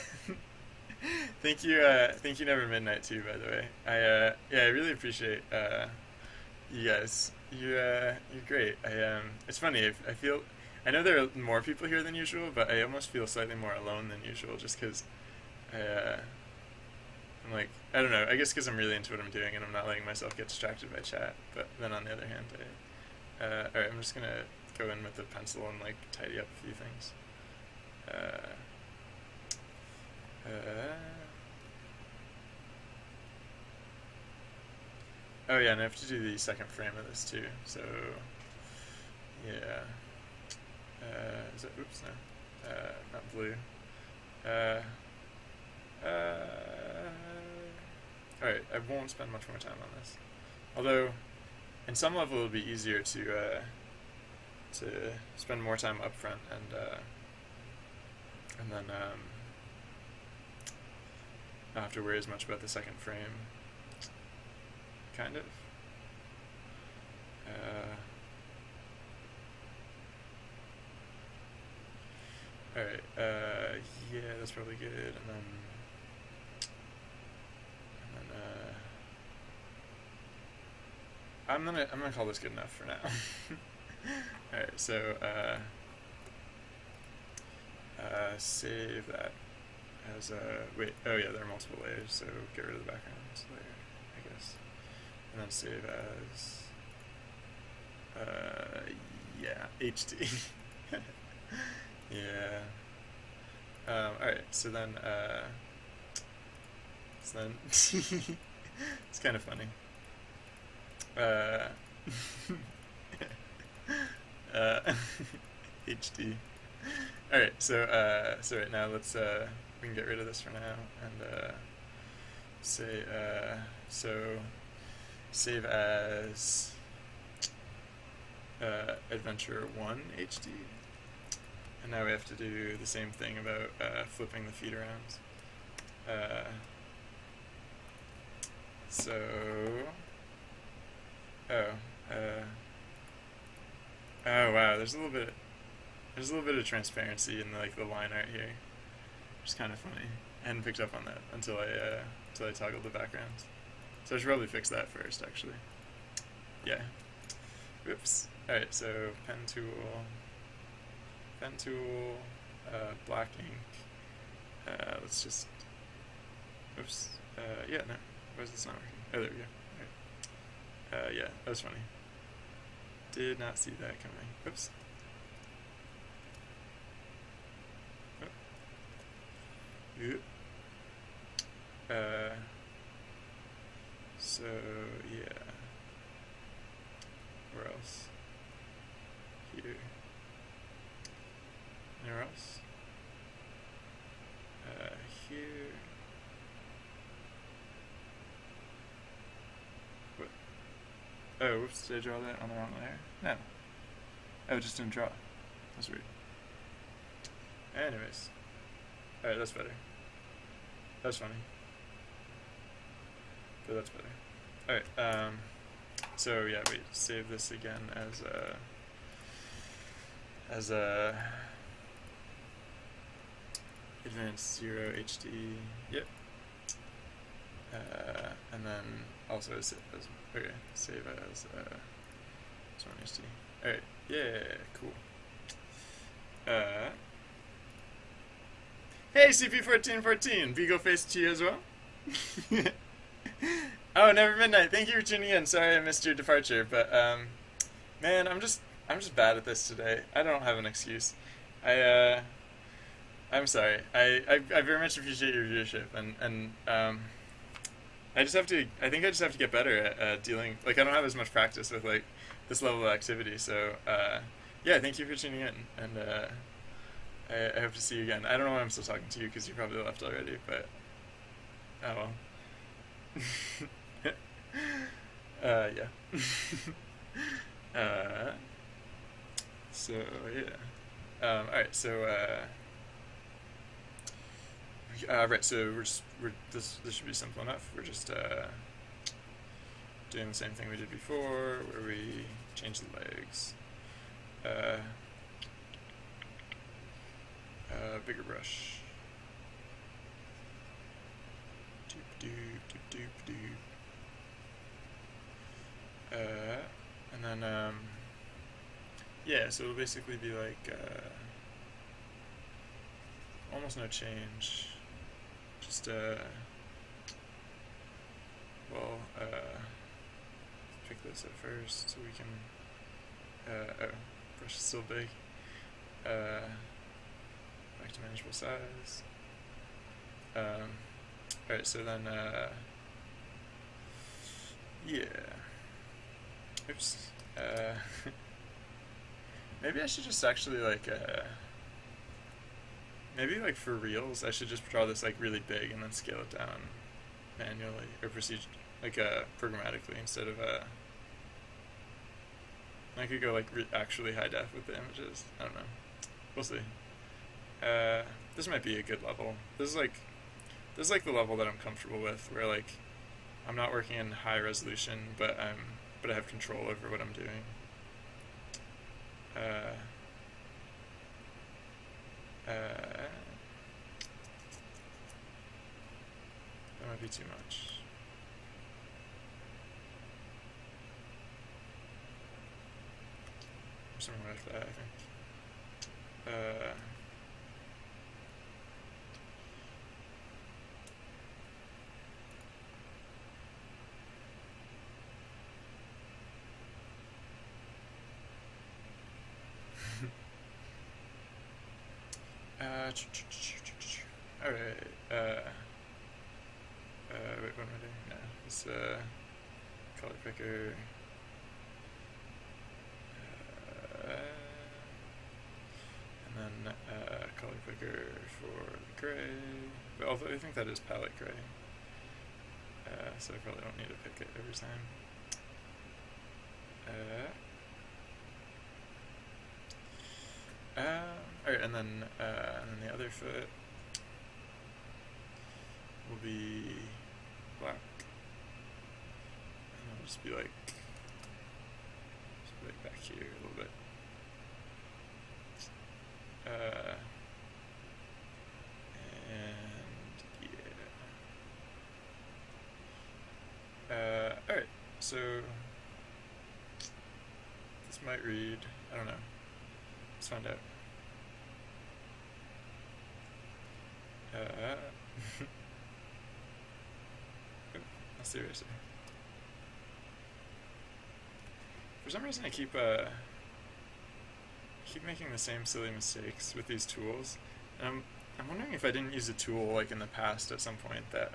Thank you, Never Midnight too. By the way, yeah, I really appreciate you guys. You're great. It's funny. I know there are more people here than usual, but I almost feel slightly more alone than usual, just because I'm like, I don't know. I guess because I'm really into what I'm doing and I'm not letting myself get distracted by chat. But then on the other hand, all right, I'm just gonna go in with the pencil and like tidy up a few things. Oh yeah, and I have to do the second frame of this too. So yeah. Is it? Oops, no. Not blue. Alright, I won't spend much more time on this. Although, in some level, it'll be easier to spend more time up front and then not have to worry as much about the second frame. Kind of. Alright, yeah, that's probably good, and then I'm gonna call this good enough for now. Alright, so save that as wait, oh yeah, there are multiple layers, so get rid of the background layer, I guess. And then save as yeah, HD. Yeah. Alright, so then it's kind of funny. HD. Alright, so right now let's we can get rid of this for now and say so save as Adventure 1 HD. And now we have to do the same thing about flipping the feet around. So, oh wow, there's a little bit of transparency in the line art here, which is kind of funny. I hadn't picked up on that until I toggled the background. So I should probably fix that first, actually. Yeah. Oops. Alright, so pen tool, black ink. Let's just, oops. Yeah, no. Why is this not working? Oh, there we go. Alright. Yeah, that was funny. Did not see that coming. Oops. Oh. Oop. So, yeah. Where else? Here. Where else? Here. What? Oh, whoops, did I draw that on the wrong layer? No. Oh, it just didn't draw. That's weird. Anyways. Alright, that's better. That's funny. But that's better. Alright, so yeah, wait, save this again as a advanced 0 HD, yep. And then also okay, save as 1 HD. Alright, yeah, cool. Hey, CP1414, Vigo face to you as well. Oh, Never Midnight, thank you for tuning in. Sorry I missed your departure, but man, I'm just bad at this today. I don't have an excuse. I'm sorry. I very much appreciate your viewership, and I think I just have to get better at dealing. Like, I don't have as much practice with like this level of activity. So yeah, thank you for tuning in, and I hope to see you again. I don't know why I'm still talking to you because you probably left already, but oh well. Yeah. So yeah. Alright, so right, so this should be simple enough. We're just doing the same thing we did before, where we change the legs. Bigger brush. Doop doop doop doop doop. And then yeah, so it'll basically be like almost no change. Just pick this at first so we can oh, brush is still big. Back to manageable size. Alright, so then yeah. Oops. Maybe I should just actually like maybe like for reals I should just draw this like really big and then scale it down manually or like programmatically instead of I could go like actually high def with the images. I don't know. We'll see. This might be a good level. This is like the level that I'm comfortable with, where like I'm not working in high resolution, but I have control over what I'm doing. That might be too much. Somewhere like that, I think. Alright, wait, what am I doing? No, this, color picker, and then, color picker for the gray, but although I think that is palette gray, so I probably don't need to pick it every time. Alright, and then the other foot will be black, and it'll just be like back here a little bit. And yeah. So this might read, I don't know. Let's find out. That's the eraser. For some reason I keep making the same silly mistakes with these tools. And I'm wondering if I didn't use a tool like in the past at some point that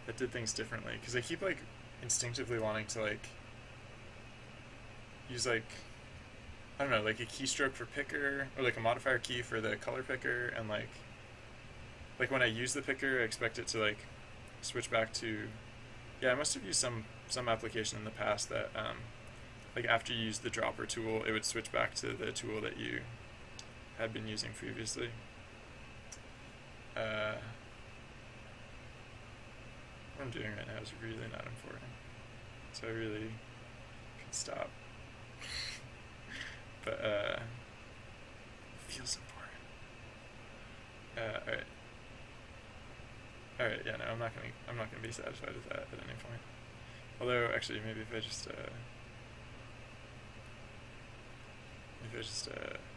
that did things differently, because I keep like instinctively wanting to like use like, I don't know, like a keystroke for picker, or like a modifier key for the color picker, and like when I use the picker I expect it to like switch back to, yeah, I must have used some application in the past that like after you use the dropper tool it would switch back to the tool that you had been using previously. What I'm doing right now is really not important, so I really should stop. But it feels important. All right, yeah, no, I'm not gonna be satisfied with that at any point. Although, actually, maybe if I just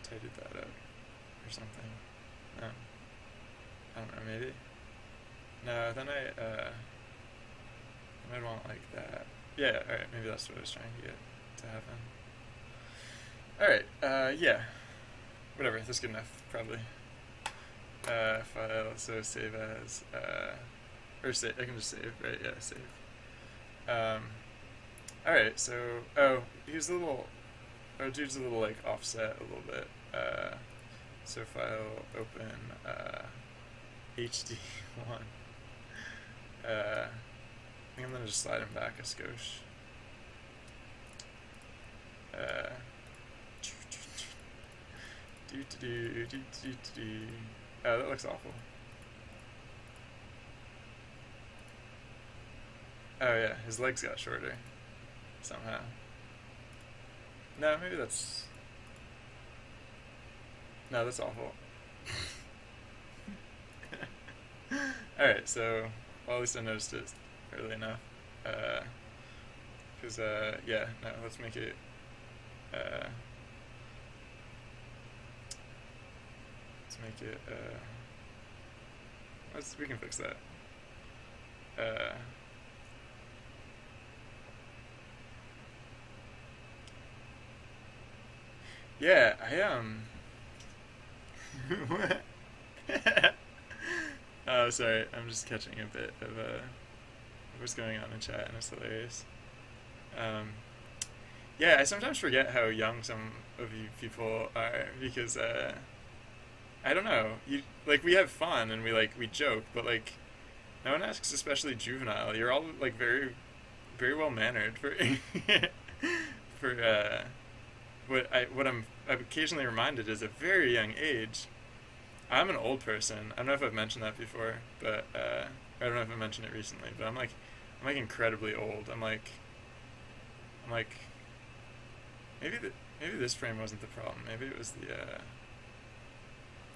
tidied that up or something. I don't know, maybe. No, then I'd want like that. Yeah, all right, maybe that's what I was trying to get to happen. All right, yeah, whatever. That's good enough, probably. File, so save as, or save, I can just save, right? Yeah, save. Alright, so, here's a little, dude's a little, like, offset a little bit. So file, open, HD1. I think I'm gonna just slide him back a skosh. Oh, that looks awful. Oh yeah, his legs got shorter somehow. No, maybe that's... No, that's awful. Alright, so, well, at least I noticed it early enough. Because, yeah, no, let's make it, we can fix that. Yeah, what? Oh, sorry, I'm just catching a bit of what's going on in chat, and it's hilarious. Yeah, I sometimes forget how young some of you people are, because I don't know, we have fun and we joke, but like no one asks, especially juvenile. You're all like very, very well mannered for for what I'm occasionally reminded is a very young age. I'm an old person. I don't know if I've mentioned that before, but I don't know if I mentioned it recently. But I'm like incredibly old. I'm like maybe this frame wasn't the problem. Maybe it was the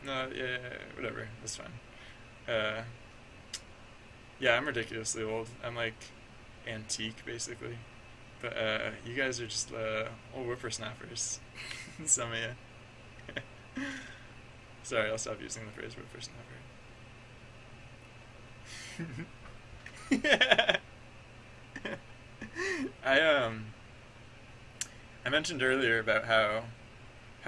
no, yeah, whatever. That's fine. Yeah, I'm ridiculously old. I'm like antique, basically. But you guys are just old whippersnappers. Some of you. Sorry, I'll stop using the phrase whippersnapper. I mentioned earlier about how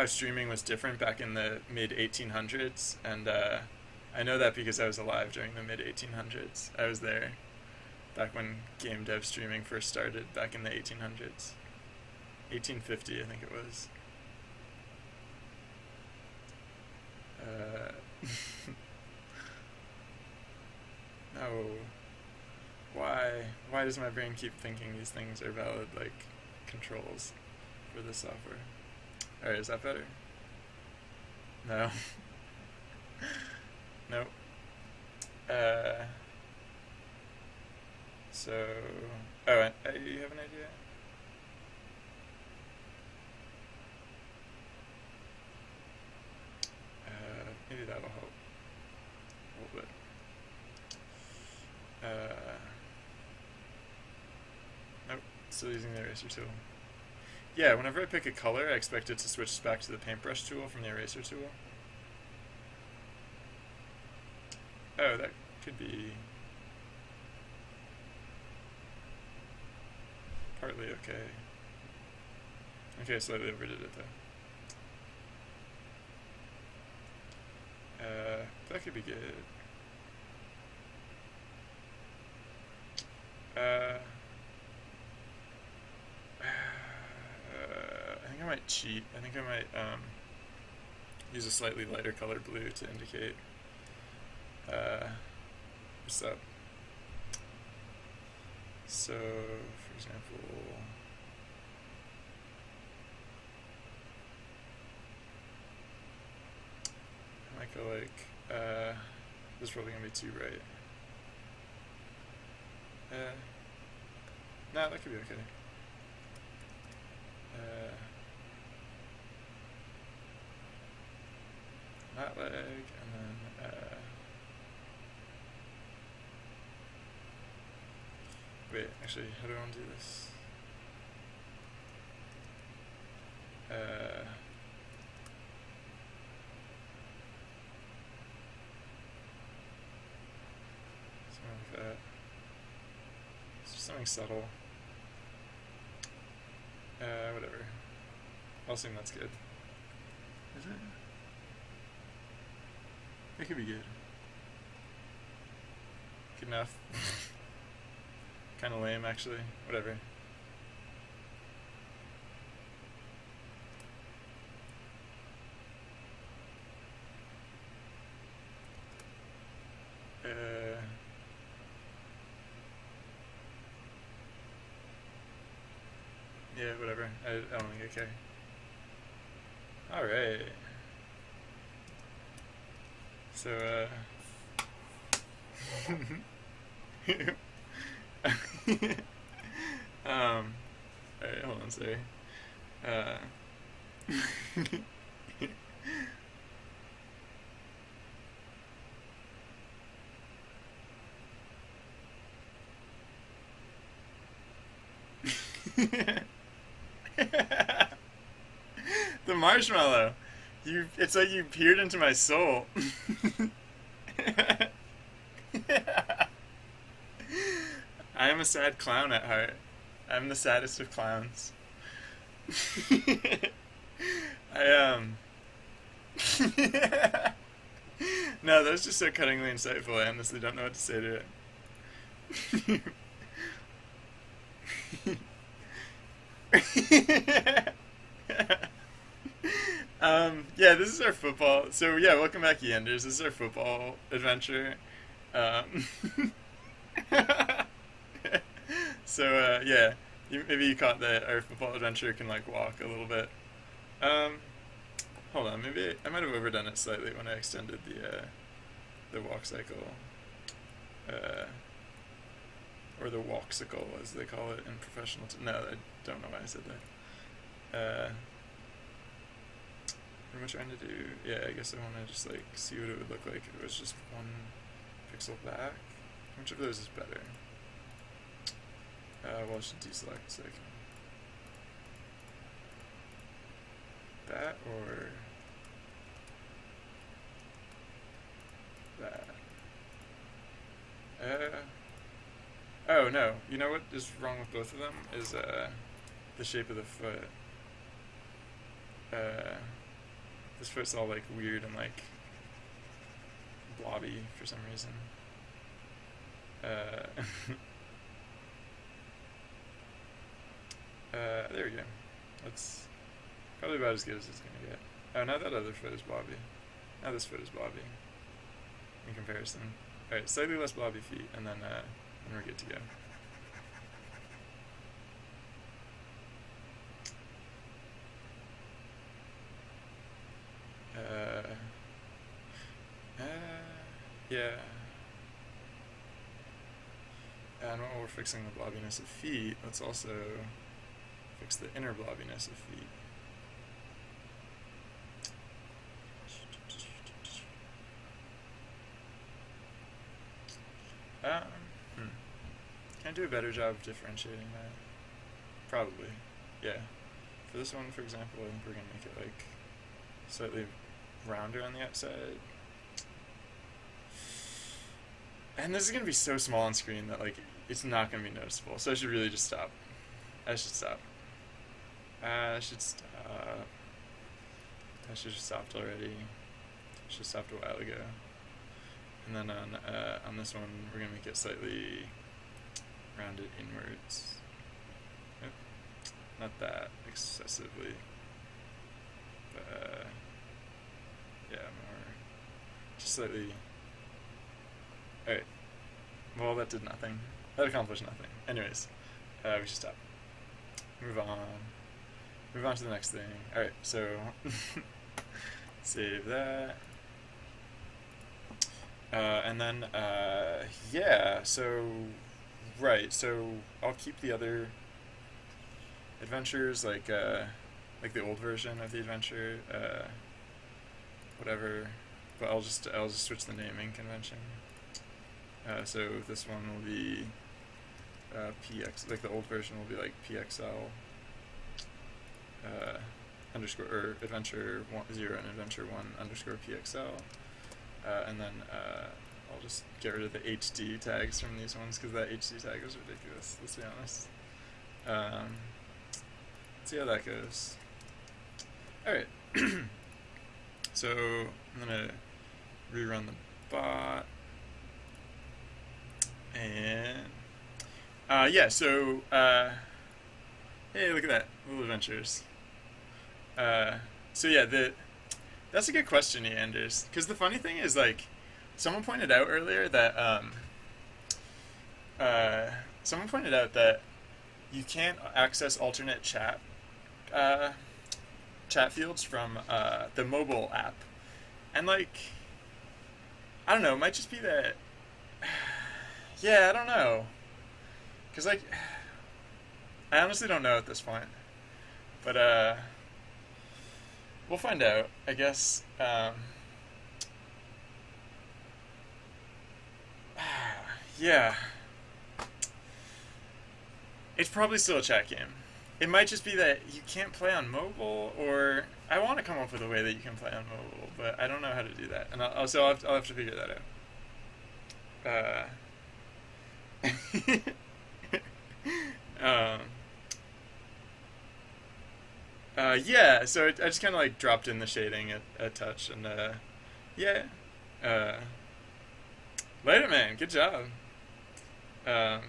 streaming was different back in the mid-1800s, and I know that because I was alive during the mid-1800s. I was there back when game dev streaming first started, back in the 1800s. 1850, I think it was. No. Why does my brain keep thinking these things are valid, like, controls for the software? Alright, is that better? No. Nope. So... Oh, you have an idea? Maybe that'll help a little bit. Nope. Still using the eraser tool. Yeah, whenever I pick a color, I expect it to switch back to the paintbrush tool from the eraser tool. Oh, that could be partly okay. Okay, I slightly overdid it though. That could be good. I think I might cheat. I think I might use a slightly lighter colored blue to indicate what's up. So, for example, I might go like, this is probably gonna be too bright. No, that could be okay. That leg, and then wait, actually, how do I want to do this? Something like that. It's just something subtle. Whatever. I'll assume that's good. Is it? It could be good. Good enough. Kind of lame, actually. Whatever. Yeah, whatever. I don't think I care. Alright. So, alright, hold on, sorry. The marshmallow. It's like you peered into my soul. I am a sad clown at heart. I'm the saddest of clowns. No, that was just so cuttingly insightful. I honestly don't know what to say to it. Yeah, this is our football. So yeah, welcome back, Yenders. This is our football adventure. So yeah, maybe you caught that our football adventure can like walk a little bit. Hold on, maybe I might have overdone it slightly when I extended the walk cycle, or the walksicle as they call it in professional. No, I don't know why I said that. What am I trying to do? Yeah, I guess I want to just like see what it would look like if it was just one pixel back. Which of those is better? Well, I should deselect so I can. That or that? Oh no, you know what is wrong with both of them is the shape of the foot. This foot's all like weird and like blobby for some reason. There we go. That's probably about as good as it's gonna get. Oh, now that other foot is blobby. Now this foot is blobby. In comparison. Alright, slightly less blobby feet, and then we're good to go. Yeah. And while we're fixing the blobbiness of feet, let's also fix the inner blobbiness of feet. Can I do a better job of differentiating that? probably. Yeah. For this one, for example, I think we're gonna make it like slightly rounder on the outside. And this is gonna be so small on screen that like it's not gonna be noticeable. So I should really just stop. I should stop. I should stop. I should have stopped already. I should have stopped a while ago. And then on this one, we're gonna make it slightly rounded inwards. Yep. Not that excessively, but yeah, more just slightly. All right. Well, that did nothing. That accomplished nothing. Anyways, we should stop. Move on. Move on to the next thing. All right. So save that. And then, yeah, so, right, so I'll keep the other adventures, like the old version of the adventure, whatever, but I'll just switch the naming convention. So this one will be, PX, like the old version will be like PXL, underscore, or adventure 0 and adventure 1 underscore PXL. And then I'll just get rid of the HD tags from these ones because that HD tag was ridiculous, let's be honest. Let's see how that goes. Alright. So I'm going to rerun the bot. And yeah, so hey, look at that, little adventures. So yeah, that's a good question, Anders. Because the funny thing is, like, someone pointed out earlier that you can't access alternate chat fields from the mobile app, and like, I don't know, it might just be that. Yeah, I don't know, because like, I honestly don't know at this point, but we'll find out, I guess. Yeah. It's probably still a chat game. It might just be that you can't play on mobile, or I want to come up with a way that you can play on mobile, but I don't know how to do that, and I'll have to figure that out. Yeah, so I just kind of like dropped in the shading a touch, and yeah, later, man, good job. Yeah,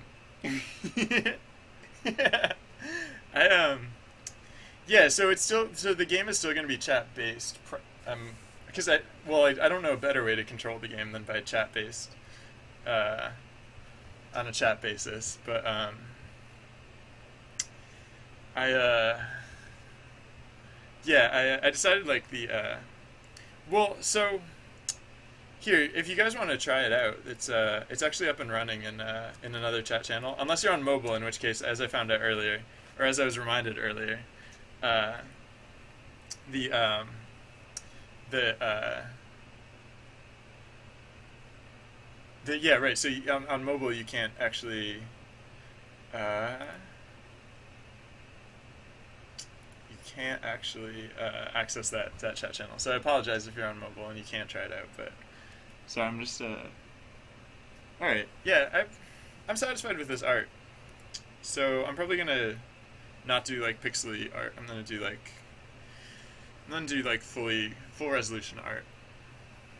yeah, so the game is still going to be chat based, because I don't know a better way to control the game than by chat based, on a chat basis, but yeah, I decided like so here, if you guys want to try it out, it's actually up and running in another chat channel, unless you're on mobile, in which case, as I found out earlier, or as I was reminded earlier, yeah, right, so on mobile you can't actually access that chat channel. So I apologize if you're on mobile and you can't try it out, but so I'm just alright, yeah, I'm satisfied with this art. So I'm probably gonna not do like pixely art. I'm gonna do like full resolution art.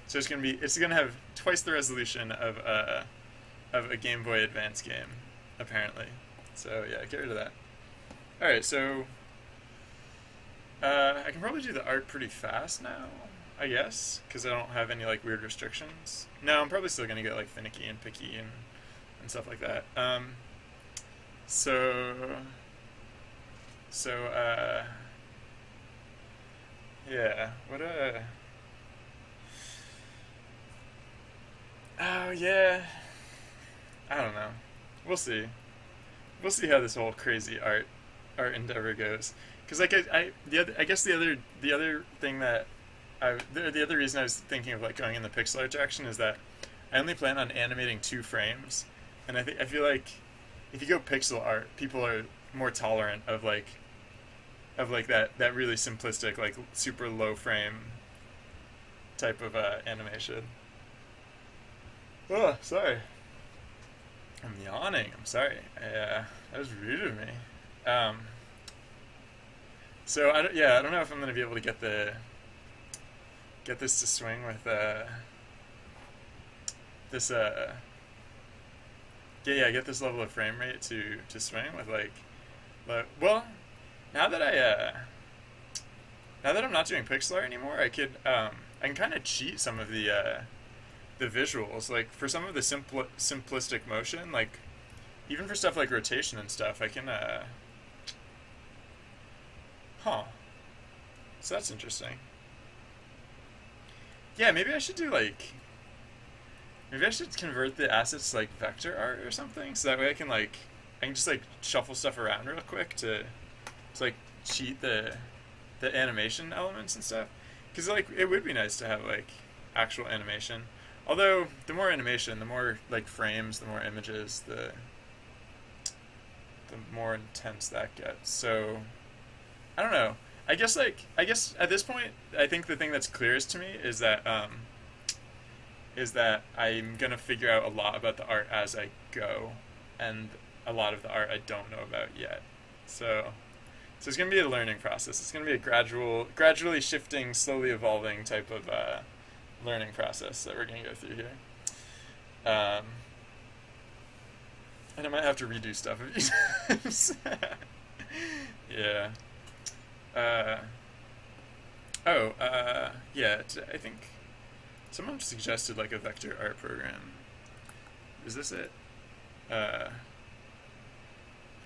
So it's gonna have twice the resolution of a Game Boy Advance game, apparently. So yeah, get rid of that. Alright, so I can probably do the art pretty fast now, I guess, because I don't have any like weird restrictions. No, I'm probably still gonna get like finicky and picky and stuff like that. Yeah, oh yeah, I don't know. We'll see. We'll see how this whole crazy art endeavor goes. Because like I guess the other thing that the other reason I was thinking of like going in the pixel art direction is that I only plan on animating 2 frames, and I feel like if you go pixel art, people are more tolerant of like that really simplistic, like super low frame type of animation. Oh, sorry. I'm yawning. I'm sorry. That was rude of me. Um, so I don't know if I'm gonna be able to get this to swing with this get this level of frame rate to swing with well, now that I'm not doing pixel art anymore, I can kind of cheat some of the visuals. Like for some of the simplistic motion, like even for stuff like rotation and stuff, I can so that's interesting. Yeah, maybe I should convert the assets to like vector art or something, so that way I can just like shuffle stuff around real quick to like cheat the animation elements and stuff. Because like it would be nice to have like actual animation. Although the more animation, the more like frames, the more images, the more intense that gets. So I don't know. I guess at this point, I think the thing that's clearest to me is that I'm gonna figure out a lot about the art as I go, and a lot of the art I don't know about yet. So it's gonna be a learning process. It's gonna be a gradually shifting, slowly evolving type of learning process that we're gonna go through here. And I might have to redo stuff a few times. Yeah. I think someone suggested like a vector art program. Is this it? And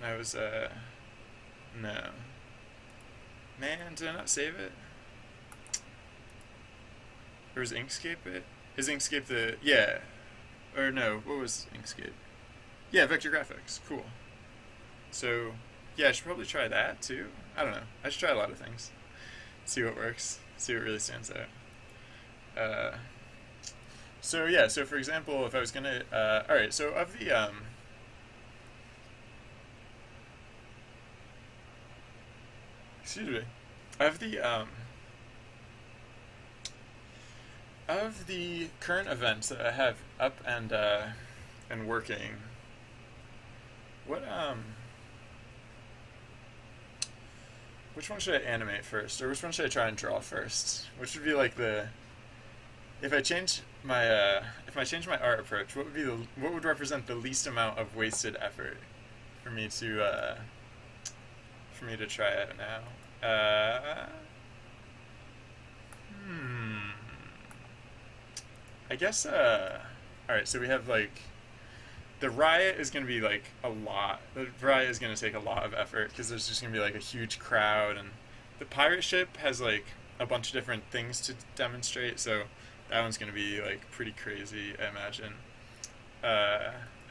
I was, no. Man, did I not save it? Or was Inkscape it? Is Inkscape yeah. Or no, what was Inkscape? Yeah, vector graphics, cool. So, yeah, I should probably try that too. I don't know. I should try a lot of things. See what works. See what really stands out. So for example, if I was gonna, alright, so of the, excuse me, of the current events that I have up and working, which one should I animate first, or which one should I try and draw first? Which would be like if I change my art approach, what would represent the least amount of wasted effort for me to try out now? I guess alright, so we have like the riot is going to be like a lot. The riot is going to take a lot of effort because there's just going to be like a huge crowd, and the pirate ship has like a bunch of different things to demonstrate, so that one's going to be like pretty crazy, I imagine.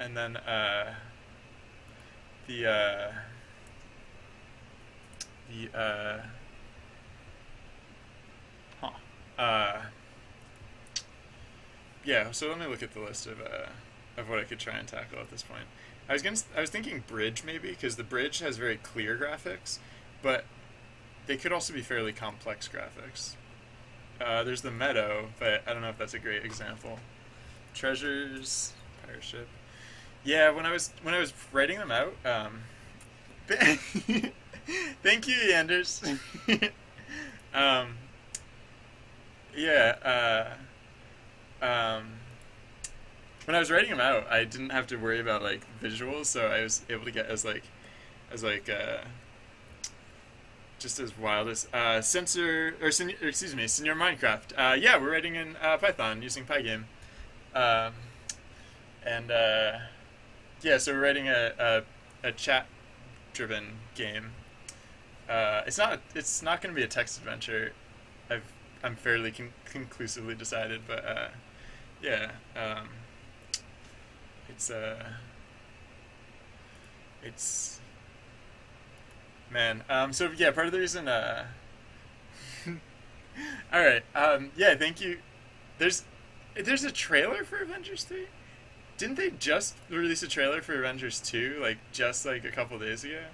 And then yeah, so let me look at the list of what I could try and tackle at this point. I was thinking bridge maybe, because the bridge has very clear graphics, but they could also be fairly complex graphics. There's the meadow, but I don't know if that's a great example. Treasures, pirate ship. Yeah, when I was writing them out, thank you, Anders. When I was writing them out, I didn't have to worry about like visuals, so I was able to get as just as wild as Senior Minecraft. Yeah, we're writing in Python using Pygame, and yeah, so we're writing a chat-driven game. It's not going to be a text adventure. I'm fairly conclusively decided, but yeah, it's man. So yeah, part of the reason. All right. Yeah. Thank you. There's a trailer for Avengers 3. Didn't they just release a trailer for Avengers 2 like just like a couple days ago?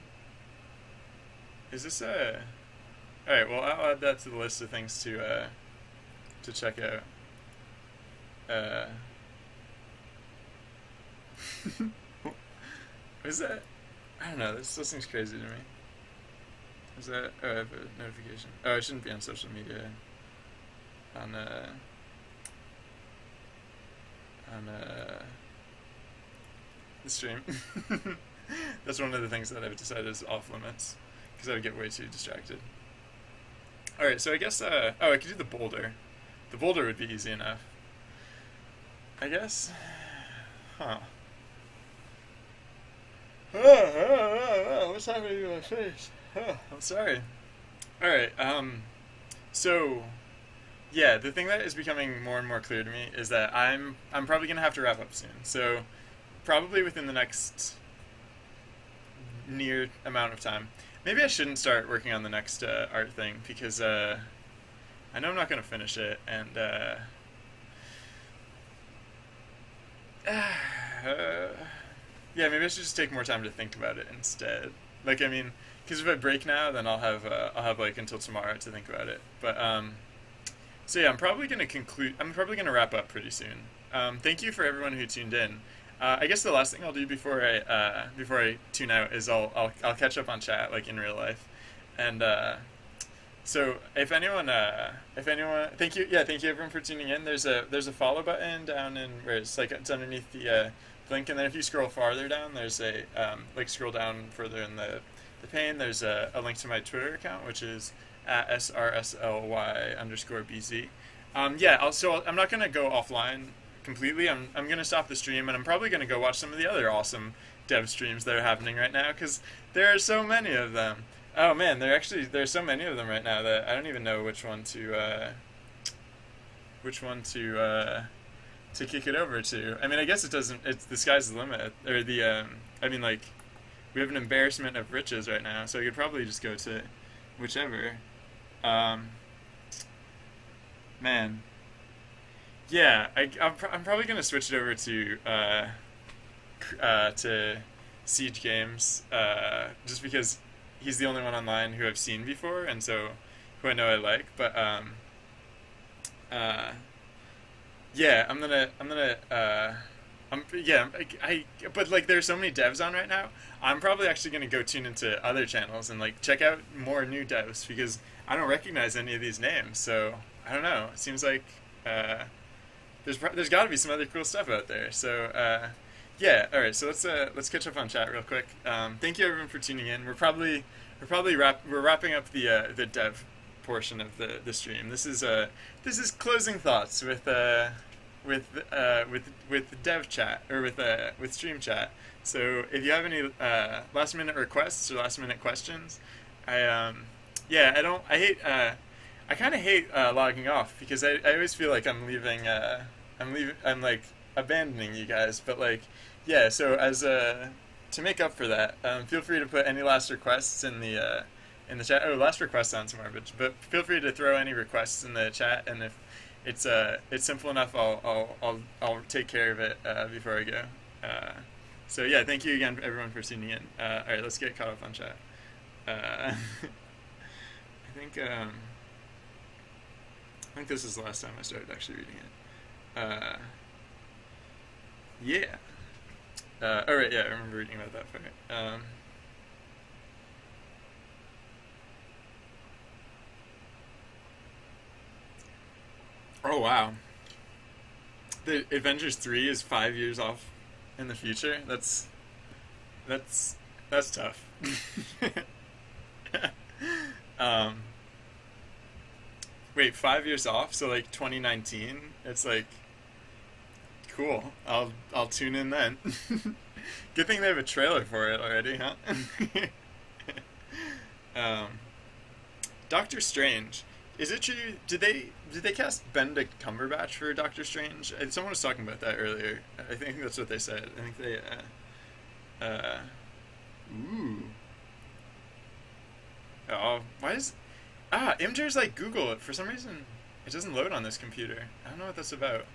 Is this a? All right. Well, I'll add that to the list of things to check out. Uh, is that? I don't know. This still seems crazy to me. Is that? Oh, I have a notification. Oh, I shouldn't be on social media. On the stream. That's one of the things that I've decided is off limits because I would get way too distracted. All right, so I guess oh, I could do the boulder. The boulder would be easy enough, I guess. Huh. What's happening to my face? I'm sorry. All right. So yeah, the thing that is becoming more and more clear to me is that I'm probably gonna have to wrap up soon. So probably within the next near amount of time. Maybe I shouldn't start working on the next art thing because I know I'm not gonna finish it, and yeah, maybe I should just take more time to think about it instead. Like, I mean, because if I break now, then I'll have like until tomorrow to think about it. But so yeah, I'm probably gonna wrap up pretty soon. Thank you for everyone who tuned in. I guess the last thing I'll do before I tune out is I'll catch up on chat like in real life, and so if anyone, thank you everyone for tuning in. There's a follow button down in where it's underneath the link, and then if you scroll farther down, there's a like scroll down further in the pane. There's a link to my Twitter account, which is at srsly_bz. Yeah, so I'm not gonna go offline completely. I'm gonna stop the stream, and I'm probably gonna go watch some of the other awesome dev streams that are happening right now because there are so many of them. Oh man, there's so many of them right now that I don't even know which one to kick it over to. I mean, I guess it's the sky's the limit, or the I mean, like, we have an embarrassment of riches right now, so I could probably just go to whichever. Man. Yeah, I'm probably gonna switch it over to Siege Games, just because he's the only one online who I've seen before, and so who I know I like. But yeah, but like there's so many devs on right now. I'm probably actually gonna go tune into other channels and like check out more new devs because I don't recognize any of these names. So I don't know. It seems like there's got to be some other cool stuff out there. So yeah, all right. So let's catch up on chat real quick. Thank you everyone for tuning in. We're wrapping up the dev portion of the stream. This is closing thoughts with dev chat or with stream chat. So if you have any last minute requests or last minute questions, I kind of hate logging off because I always feel like I'm like abandoning you guys. But like, yeah. So as to make up for that, feel free to put any last requests in the chat. Oh, last request sounds garbage, but feel free to throw any requests in the chat, and if it's simple enough, I'll take care of it before I go. So yeah, thank you again everyone for tuning in. All right, let's get caught up on chat. I think this is the last time I started actually reading it. Yeah. All right, yeah, I remember reading about that part. Oh wow. The Avengers 3 is 5 years off in the future. That's tough. Wait, 5 years off? So like 2019? It's like cool. I'll tune in then. Good thing they have a trailer for it already, huh? Doctor Strange. Is it true? Did they cast Benedict Cumberbatch for Doctor Strange? Someone was talking about that earlier. I think that's what they said. I think they ooh. Oh, why is Imgur's like Google it for some reason. It doesn't load on this computer. I don't know what that's about.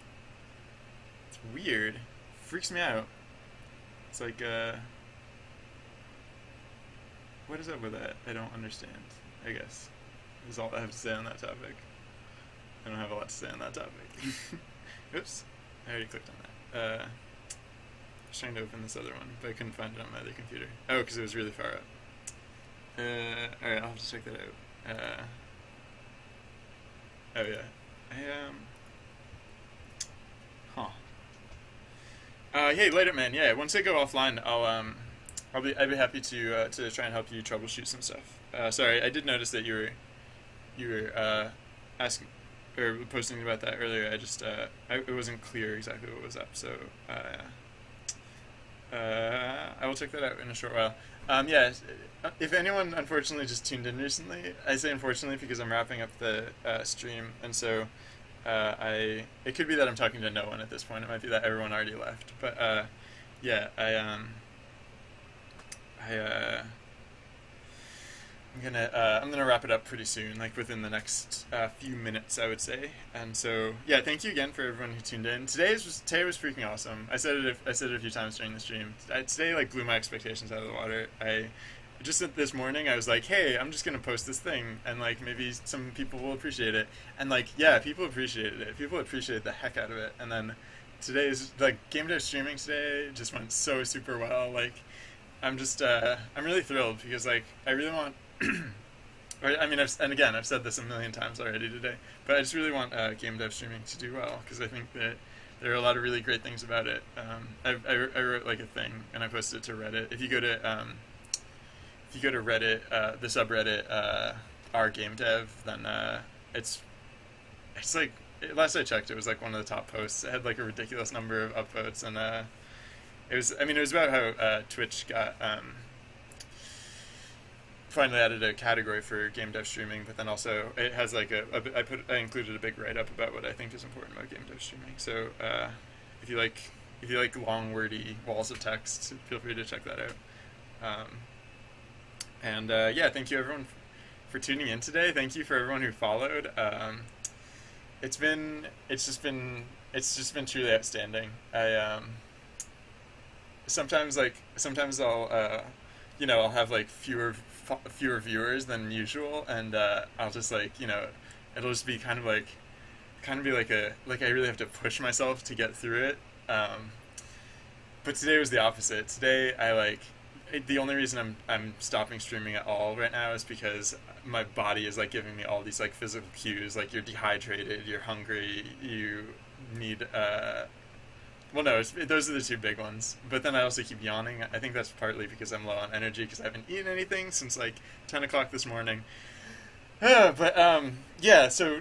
It's weird. Freaks me out. It's like what is up with that? I don't understand. I guess is all I have to say on that topic. I don't have a lot to say on that topic. Oops, I already clicked on that. I was trying to open this other one, but I couldn't find it on my other computer. Oh, because it was really far up. Alright, I'll have to check that out. Oh yeah. Hey, Light Up Man. Yeah, once I go offline, I'd be happy to try and help you troubleshoot some stuff. Sorry, I did notice that you were asking or posting about that earlier. It wasn't clear exactly what was up, so I will check that out in a short while. Yeah, if anyone unfortunately just tuned in recently, I say unfortunately because I'm wrapping up the stream, and so it could be that I'm talking to no one at this point. It might be that everyone already left, but yeah, I'm gonna wrap it up pretty soon, like within the next few minutes, I would say. And so, yeah, thank you again for everyone who tuned in. Today was freaking awesome. I said it a few times during the stream. Today like blew my expectations out of the water. I just this morning I was like, hey, I'm just gonna post this thing, and like maybe some people will appreciate it. And like, yeah, people appreciated it. People appreciated the heck out of it. And then today's like game dev streaming today just went so super well. Like, I'm really thrilled because like I really want. I mean, I've said this a million times already today, but I just really want game dev streaming to do well because I think that there are a lot of really great things about it. I wrote like a thing and I posted it to Reddit. If you go to Reddit, the subreddit r game dev, then it's like last I checked, it was like one of the top posts. It had like a ridiculous number of upvotes, and it was about how Twitch got. Finally added a category for game dev streaming, but then also it has like I included a big write-up about what I think is important about game dev streaming. So if you like long wordy walls of text, feel free to check that out. Yeah, thank you everyone for tuning in today. Thank you for everyone who followed. It's just been truly outstanding. Sometimes I'll I'll have like fewer viewers than usual, and I'll just like it'll just be kind of like I really have to push myself to get through it. But today was the opposite. Today the only reason I'm stopping streaming at all right now is because my body is like giving me all these like physical cues, like you're dehydrated, you're hungry, you need well, no, those are the two big ones. But then I also keep yawning. I think that's partly because I'm low on energy because I haven't eaten anything since like 10 o'clock this morning. Yeah, so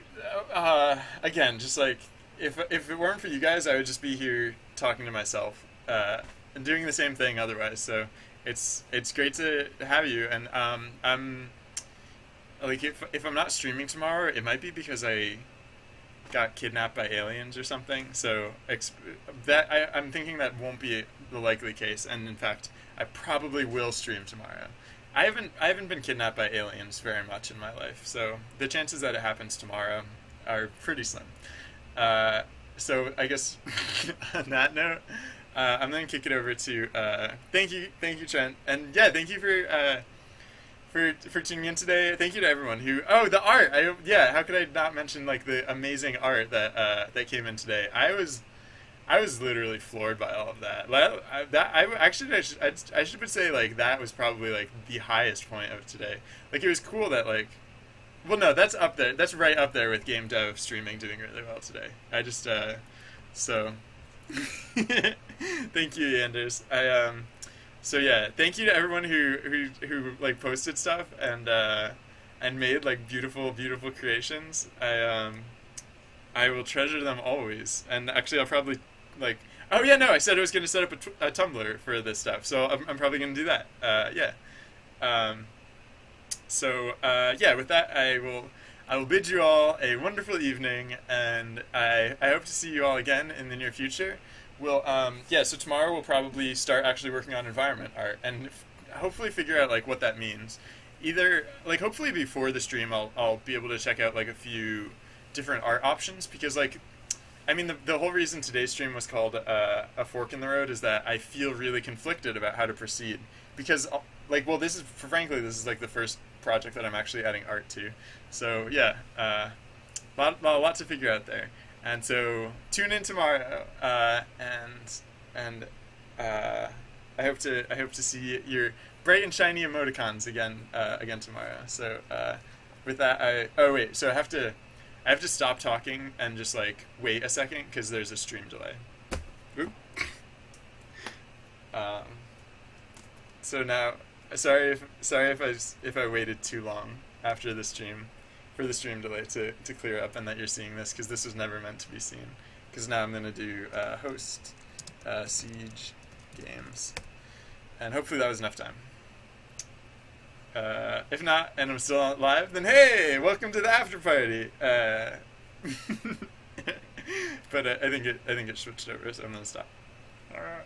again, just like if it weren't for you guys, I would just be here talking to myself and doing the same thing otherwise. So it's great to have you. And I'm like if I'm not streaming tomorrow, it might be because I got kidnapped by aliens or something, so I'm thinking that won't be the likely case, and in fact I probably will stream tomorrow. I haven't been kidnapped by aliens very much in my life, so the chances that it happens tomorrow are pretty slim. So I guess on that note, I'm gonna kick it over to thank you Trent, and yeah, thank you for tuning in today. Thank you to everyone who the art. How could I not mention like the amazing art that came in today? I was literally floored by all of that. I should say like that was probably like the highest point of today. Like it was cool that like, well no, that's up there. That's right up there with game dev streaming doing really well today. I just so thank you, Anders. So yeah, thank you to everyone who like posted stuff and made like beautiful creations. I will treasure them always. And actually, I'll probably like. Oh yeah, no, I said I was going to set up a Tumblr for this stuff, so I'm probably going to do that. Yeah. With that, I will bid you all a wonderful evening, and I hope to see you all again in the near future. So tomorrow we'll probably start actually working on environment art and hopefully figure out like what that means. Either like hopefully before the stream I'll be able to check out like a few different art options, because like I mean the whole reason today's stream was called a fork in the road is that I feel really conflicted about how to proceed, because like, well, this is, frankly, this is like the first project that I'm actually adding art to. So yeah, lot to figure out there. And so tune in tomorrow, and I hope to see your bright and shiny emoticons again tomorrow. So with that, so I have to stop talking and just like wait a second because there's a stream delay. Oop. So now, sorry if I waited too long after the stream for the stream delay to clear up and that you're seeing this, because this was never meant to be seen. Because now I'm gonna do host Siege games, and hopefully that was enough time. If not, and I'm still live, then hey, welcome to the after party. But I think it switched over, so I'm gonna stop. All right.